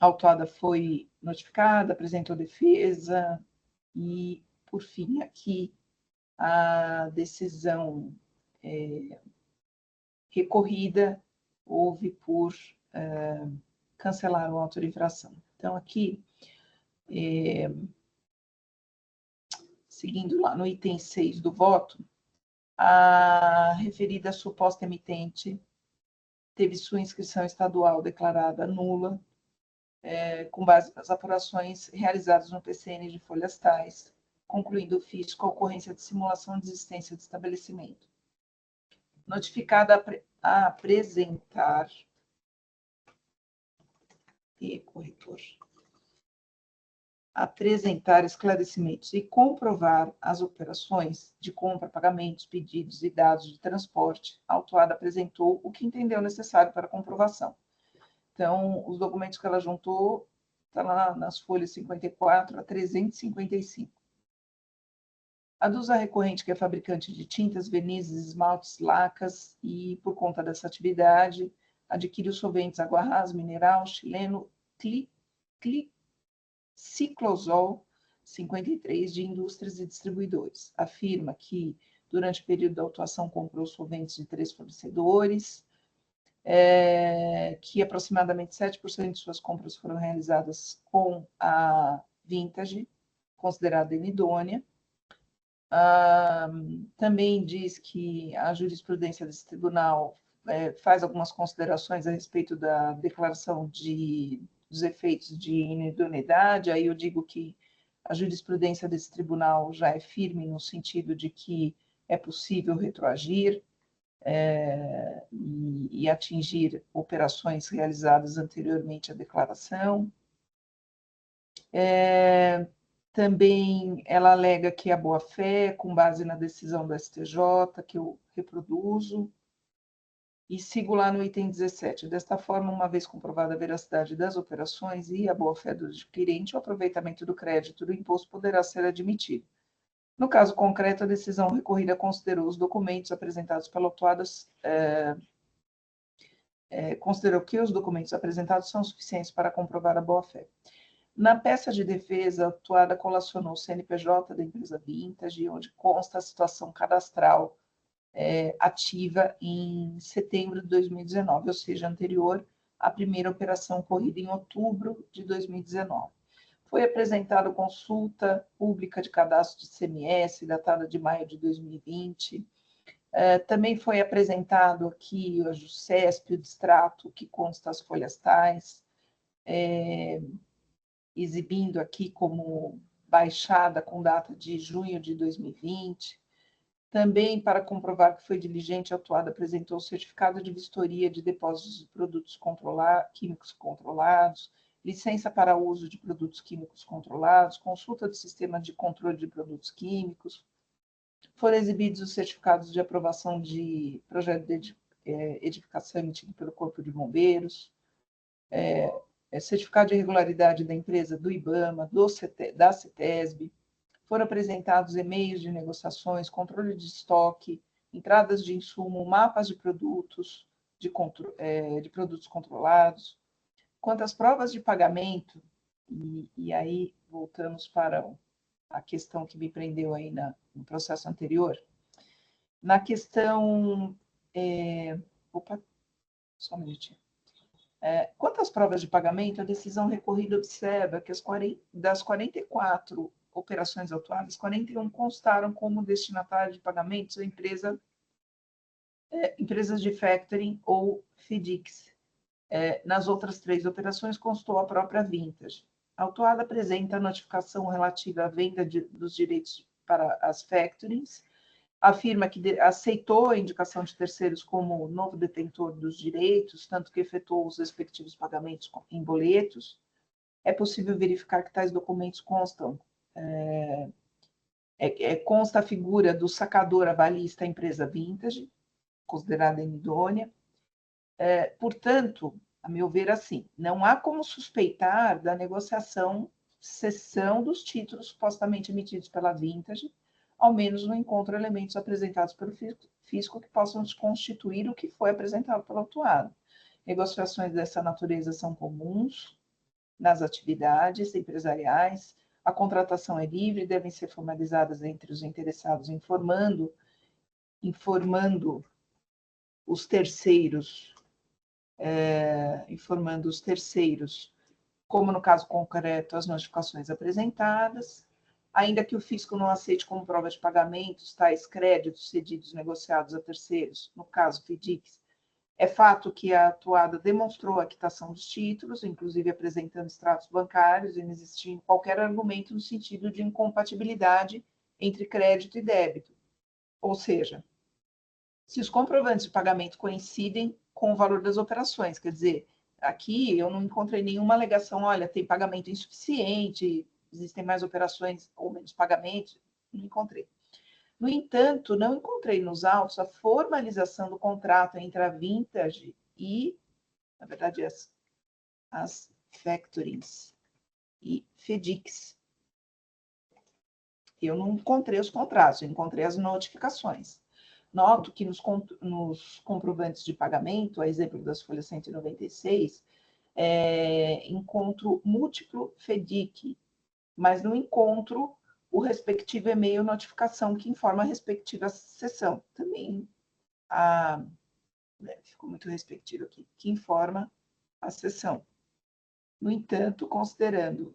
A autuada foi notificada, apresentou defesa e, por fim, aqui a decisão recorrida houve por cancelar o auto de infração. Então, aqui, seguindo lá no item 6 do voto, a referida suposta emitente teve sua inscrição estadual declarada nula, com base nas apurações realizadas no PCN de folhas tais, concluindo o ofício com a ocorrência de simulação de existência de estabelecimento. Notificada a apresentar corretor, apresentar esclarecimentos e comprovar as operações de compra, pagamentos, pedidos e dados de transporte, a autuada apresentou o que entendeu necessário para a comprovação. Então, os documentos que ela juntou estão lá nas folhas 54 a 355. Aduz a recorrente que é fabricante de tintas, vernizes, esmaltes, lacas e, por conta dessa atividade, adquire os solventes Aguarrás, mineral, chileno, ciclosol 53 de indústrias e distribuidores. Afirma que, durante o período da autuação, comprou solventes de 3 fornecedores, que aproximadamente 7% de suas compras foram realizadas com a Vintage, considerada inidônea. Também diz que a jurisprudência desse tribunal faz algumas considerações a respeito da declaração dos efeitos de inidoneidade. Aí eu digo que a jurisprudência desse tribunal já é firme no sentido de que é possível retroagir e atingir operações realizadas anteriormente à declaração. Também ela alega que a boa-fé, com base na decisão do STJ, que eu reproduzo, e sigo lá no item 17. Desta forma, uma vez comprovada a veracidade das operações e a boa-fé do adquirente, o aproveitamento do crédito do imposto poderá ser admitido. No caso concreto, a decisão recorrida considerou os documentos apresentados pela autuada, considerou que os documentos apresentados são suficientes para comprovar a boa-fé. Na peça de defesa, a autuada colacionou o CNPJ da empresa Vintage, onde consta a situação cadastral ativa em setembro de 2019, ou seja, anterior à primeira operação ocorrida em outubro de 2019. Foi apresentada consulta pública de cadastro de CMS, datada de maio de 2020. Também foi apresentado aqui o JUSESP, o distrato que consta as folhas tais, exibindo aqui como baixada com data de junho de 2020. Também, para comprovar que foi diligente, a autuada apresentou o certificado de vistoria de depósitos de produtos químicos controlados, licença para uso de produtos químicos controlados, consulta do sistema de controle de produtos químicos. Foram exibidos os certificados de aprovação de projeto de edificação emitido pelo Corpo de Bombeiros, certificado de regularidade da empresa do IBAMA, da CETESB. Foram apresentados e-mails de negociações, controle de estoque, entradas de insumo, mapas de produtos, de produtos controlados. Quanto às provas de pagamento, e aí voltamos para a questão que me prendeu aí no processo anterior, na questão... só um minutinho. Quanto às provas de pagamento, a decisão recorrida observa que das 44 operações autuadas, 41 constaram como destinatário de pagamentos a empresas de factoring ou FIDICs. Nas outras 3 operações, constou a própria Vintage. A autuada apresenta a notificação relativa à venda dos direitos para as factorings, afirma que aceitou a indicação de terceiros como novo detentor dos direitos, tanto que efetuou os respectivos pagamentos em boletos. É possível verificar que tais documentos constam, consta a figura do sacador avalista empresa Vintage, considerada inidônea. Portanto, a meu ver, assim, não há como suspeitar da negociação, cessão dos títulos supostamente emitidos pela Vintage, ao menos não encontro elementos apresentados pelo fisco que possam constituir o que foi apresentado pelo autuado. Negociações dessa natureza são comuns nas atividades empresariais, a contratação é livre e devem ser formalizadas entre os interessados, informando os terceiros, como no caso concreto, as notificações apresentadas, ainda que o fisco não aceite como prova de pagamentos tais créditos cedidos negociados a terceiros, no caso FIDICs, é fato que a autuada demonstrou a quitação dos títulos, inclusive apresentando extratos bancários, inexistindo qualquer argumento no sentido de incompatibilidade entre crédito e débito. Ou seja, se os comprovantes de pagamento coincidem com o valor das operações, quer dizer, aqui eu não encontrei nenhuma alegação, olha, tem pagamento insuficiente, existem mais operações ou menos pagamentos, não encontrei. No entanto, não encontrei nos autos a formalização do contrato entre a Vintage e, na verdade, as factorings e FIDICs. Eu não encontrei os contratos, eu encontrei as notificações. Noto que nos comprovantes de pagamento, a exemplo das folhas 196, encontro múltiplo FIDIC, mas não encontro o respectivo e-mail notificação que informa a respectiva sessão. Também ficou muito respectivo aqui, que informa a sessão. No entanto, considerando...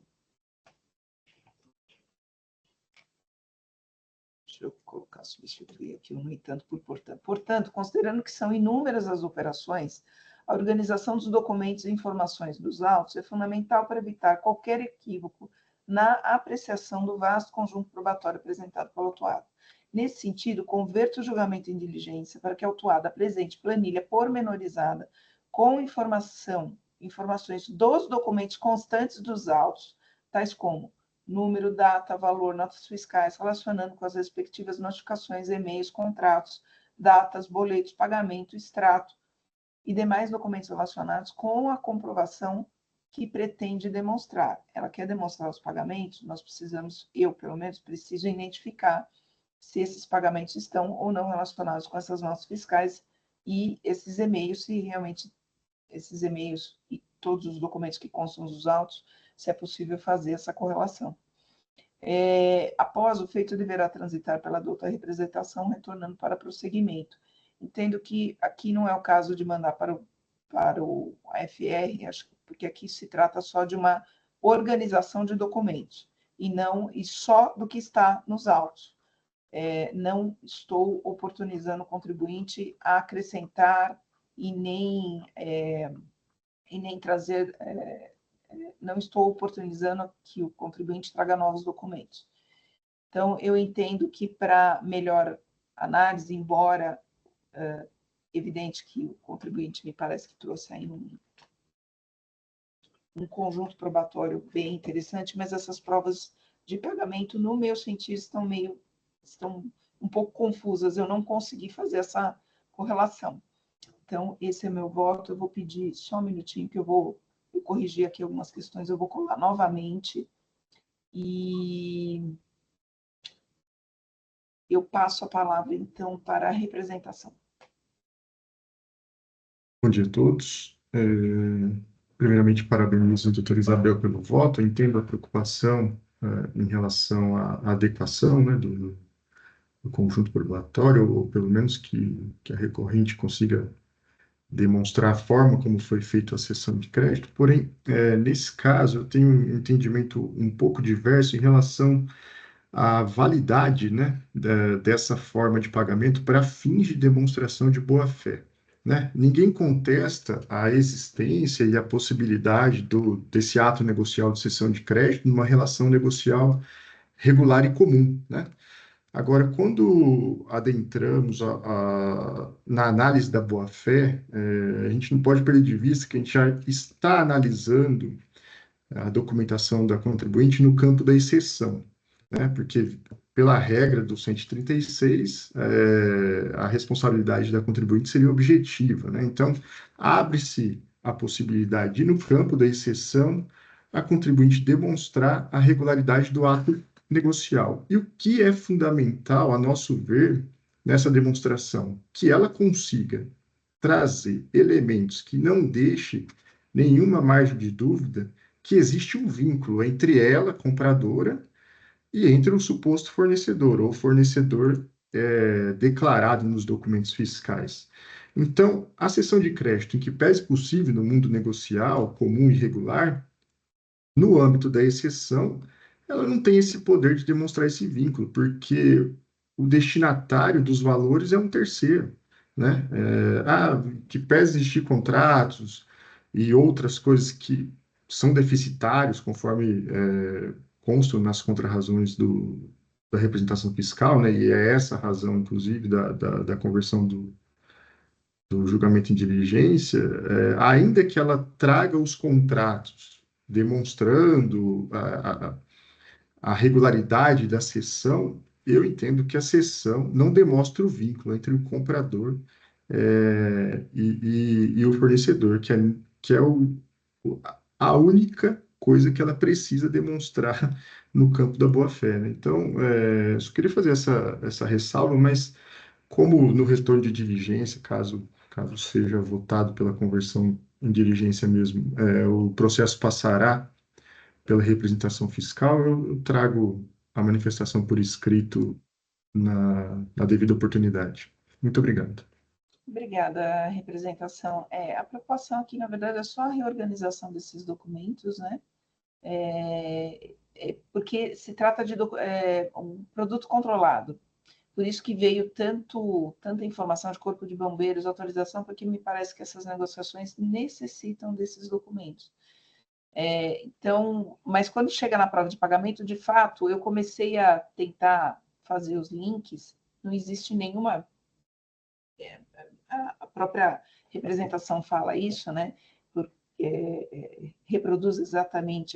Deixa eu colocar, substituir aqui o no entanto por portanto. Portanto, considerando que são inúmeras as operações, a organização dos documentos e informações dos autos é fundamental para evitar qualquer equívoco na apreciação do vasto conjunto probatório apresentado pelo autuado. Nesse sentido, converto o julgamento em diligência para que a autuada apresente planilha pormenorizada com informações dos documentos constantes dos autos, tais como número, data, valor, notas fiscais, relacionando com as respectivas notificações, e-mails, contratos, datas, boletos, pagamento, extrato e demais documentos relacionados com a comprovação que pretende demonstrar. Ela quer demonstrar os pagamentos, nós precisamos, eu pelo menos, preciso identificar se esses pagamentos estão ou não relacionados com essas notas fiscais e esses e-mails, se realmente esses e-mails e todos os documentos que constam dos autos, se é possível fazer essa correlação. Após o feito, deverá transitar pela douta representação, retornando para prosseguimento. Entendo que aqui não é o caso de mandar para o AFR, acho, porque aqui se trata só de uma organização de documentos, e só do que está nos autos. Não estou oportunizando o contribuinte a acrescentar e nem trazer, não estou oportunizando que o contribuinte traga novos documentos. Então, eu entendo que para melhor análise, embora evidente que o contribuinte me parece que trouxe aí um conjunto probatório bem interessante, mas essas provas de pagamento, no meu sentido, estão um pouco confusas, eu não consegui fazer essa correlação. Então, esse é meu voto, eu vou pedir só um minutinho que eu vou corrigir aqui algumas questões, eu vou colar novamente e eu passo a palavra, então, para a representação. Bom dia a todos. Primeiramente, parabenizo a doutora Isabel pelo voto. Eu entendo a preocupação em relação à adequação, né, do conjunto probatório, ou pelo menos que a recorrente consiga demonstrar a forma como foi feita a cessão de crédito, porém, nesse caso, eu tenho um entendimento um pouco diverso em relação à validade, né, dessa forma de pagamento para fins de demonstração de boa-fé, né? Ninguém contesta a existência e a possibilidade desse ato negocial de cessão de crédito numa relação negocial regular e comum, né? Agora, quando adentramos na análise da boa-fé, a gente não pode perder de vista que a gente já está analisando a documentação da contribuinte no campo da exceção, né? Porque, pela regra do 136, a responsabilidade da contribuinte seria objetiva, né? Então, abre-se a possibilidade de, no campo da exceção, a contribuinte demonstrar a regularidade do ato negocial. E o que é fundamental, a nosso ver, nessa demonstração? Que ela consiga trazer elementos que não deixem nenhuma margem de dúvida que existe um vínculo entre ela, compradora, e entre o suposto fornecedor, ou fornecedor declarado nos documentos fiscais. Então, a cessão de crédito, em que pese possível no mundo negocial, comum e regular, no âmbito da exceção, ela não tem esse poder de demonstrar esse vínculo, porque o destinatário dos valores é um terceiro, né? Que pese existir contratos e outras coisas que são deficitários, conforme constam nas contrarrazões da representação fiscal, né? E é essa a razão, inclusive, da conversão do julgamento em diligência, ainda que ela traga os contratos demonstrando a regularidade da cessão, eu entendo que a cessão não demonstra o vínculo entre o comprador e o fornecedor, que é a única coisa que ela precisa demonstrar no campo da boa-fé, né? Então, eu só queria fazer essa ressalva, mas como no retorno de diligência, caso seja votado pela conversão em diligência mesmo, o processo passará pela representação fiscal, eu trago a manifestação por escrito na devida oportunidade. Muito obrigado. Obrigada, representação. A preocupação aqui, na verdade, é só a reorganização desses documentos, né? Porque se trata de um produto controlado. Por isso que veio tanta informação de corpo de bombeiros, autorização, porque me parece que essas negociações necessitam desses documentos. Então, mas quando chega na prova de pagamento, de fato, eu comecei a tentar fazer os links, não existe nenhuma... A própria representação fala isso, né? Porque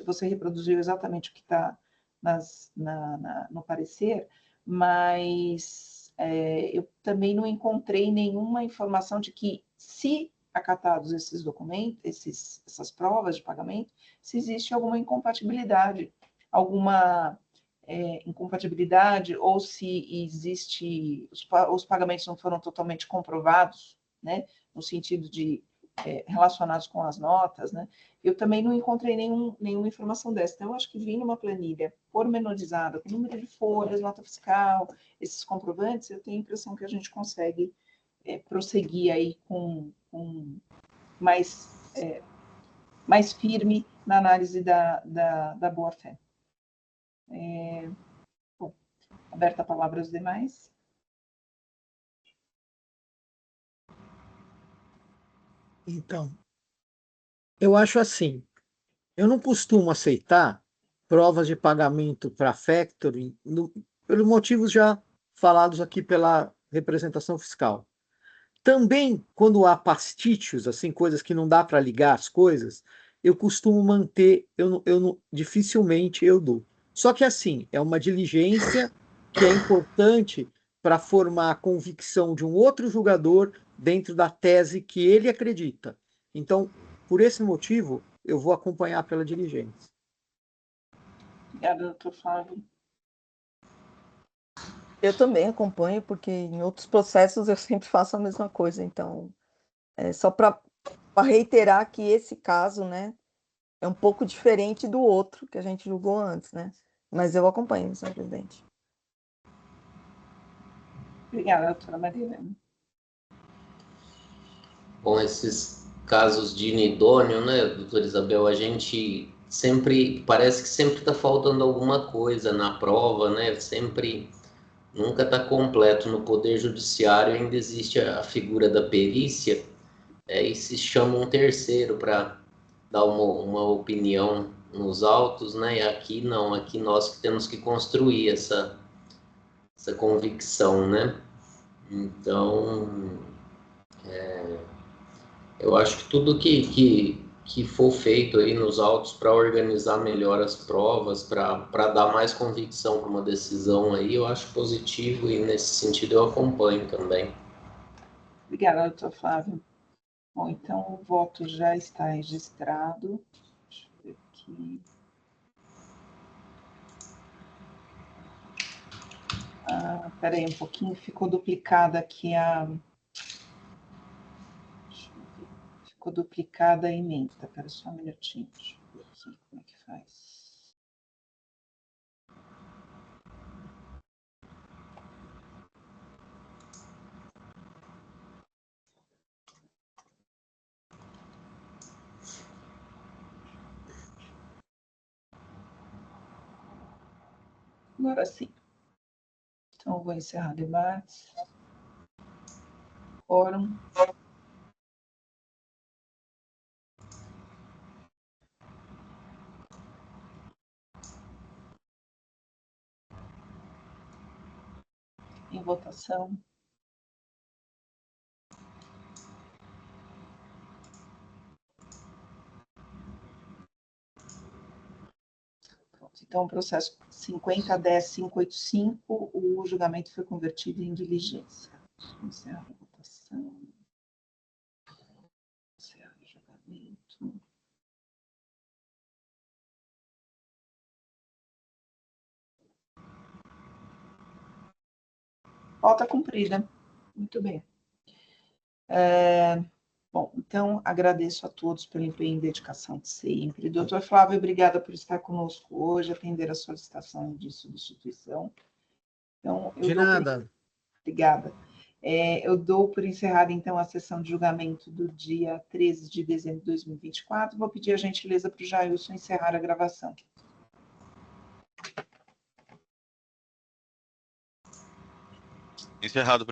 você reproduziu exatamente o que está no parecer, mas eu também não encontrei nenhuma informação de que, se acatados esses documentos, essas provas de pagamento, se existe alguma incompatibilidade, ou se existe, os pagamentos não foram totalmente comprovados, né, no sentido de relacionados com as notas, né, eu também não encontrei nenhuma informação dessa. Então, eu acho que vir numa planilha pormenorizada, com número de folhas, nota fiscal, esses comprovantes, eu tenho a impressão que a gente consegue prosseguir aí com mais firme na análise da boa-fé. Bom, aberta a palavra aos demais. Então, eu acho assim, eu não costumo aceitar provas de pagamento para factoring pelos motivos já falados aqui pela representação fiscal. Também, quando há pastícios, assim, coisas que não dá para ligar as coisas, eu costumo manter, dificilmente eu dou. Só que assim, é uma diligência que é importante para formar a convicção de um outro julgador dentro da tese que ele acredita. Então, por esse motivo, eu vou acompanhar pela diligência. Obrigada, doutor Flávio. Eu também acompanho, porque em outros processos eu sempre faço a mesma coisa. Então, só para reiterar que esse caso, né, é um pouco diferente do outro que a gente julgou antes, né? Mas eu acompanho, senhor presidente. Obrigada, doutora Marilene. Bom, esses casos de inidôneo, né, doutora Isabel, a gente sempre, parece que sempre está faltando alguma coisa na prova, né, sempre, nunca está completo. No Poder Judiciário ainda existe a figura da perícia, e se chama um terceiro para dar uma opinião nos autos, né, e aqui não, aqui nós que temos que construir essa convicção, né. Então, eu acho que tudo que for feito aí nos autos para organizar melhor as provas, para dar mais convicção para uma decisão aí, eu acho positivo e nesse sentido eu acompanho também. Obrigada, doutor Flávio. Bom, então o voto já está registrado. Deixa eu ver aqui. Espera aí um pouquinho, ficou duplicada aqui a... Deixa eu ver. Ficou duplicada a emenda. Espera só um minutinho. Deixa eu ver aqui como é que faz. Agora sim. Então, vou encerrar o debate. Quórum. Em votação. Pronto. Então, o processo 50.10.585, o julgamento foi convertido em diligência. Encerrar a votação. Encerrar o julgamento. Pauta cumprida. Muito bem. Bom, então, agradeço a todos pelo empenho e dedicação de sempre. Doutor Flávio, obrigada por estar conosco hoje, atender a solicitação de substituição. Então, De nada. Obrigada. Eu dou por encerrada, então, a sessão de julgamento do dia 13 de dezembro de 2024. Vou pedir a gentileza para o Jailson encerrar a gravação. Encerrado,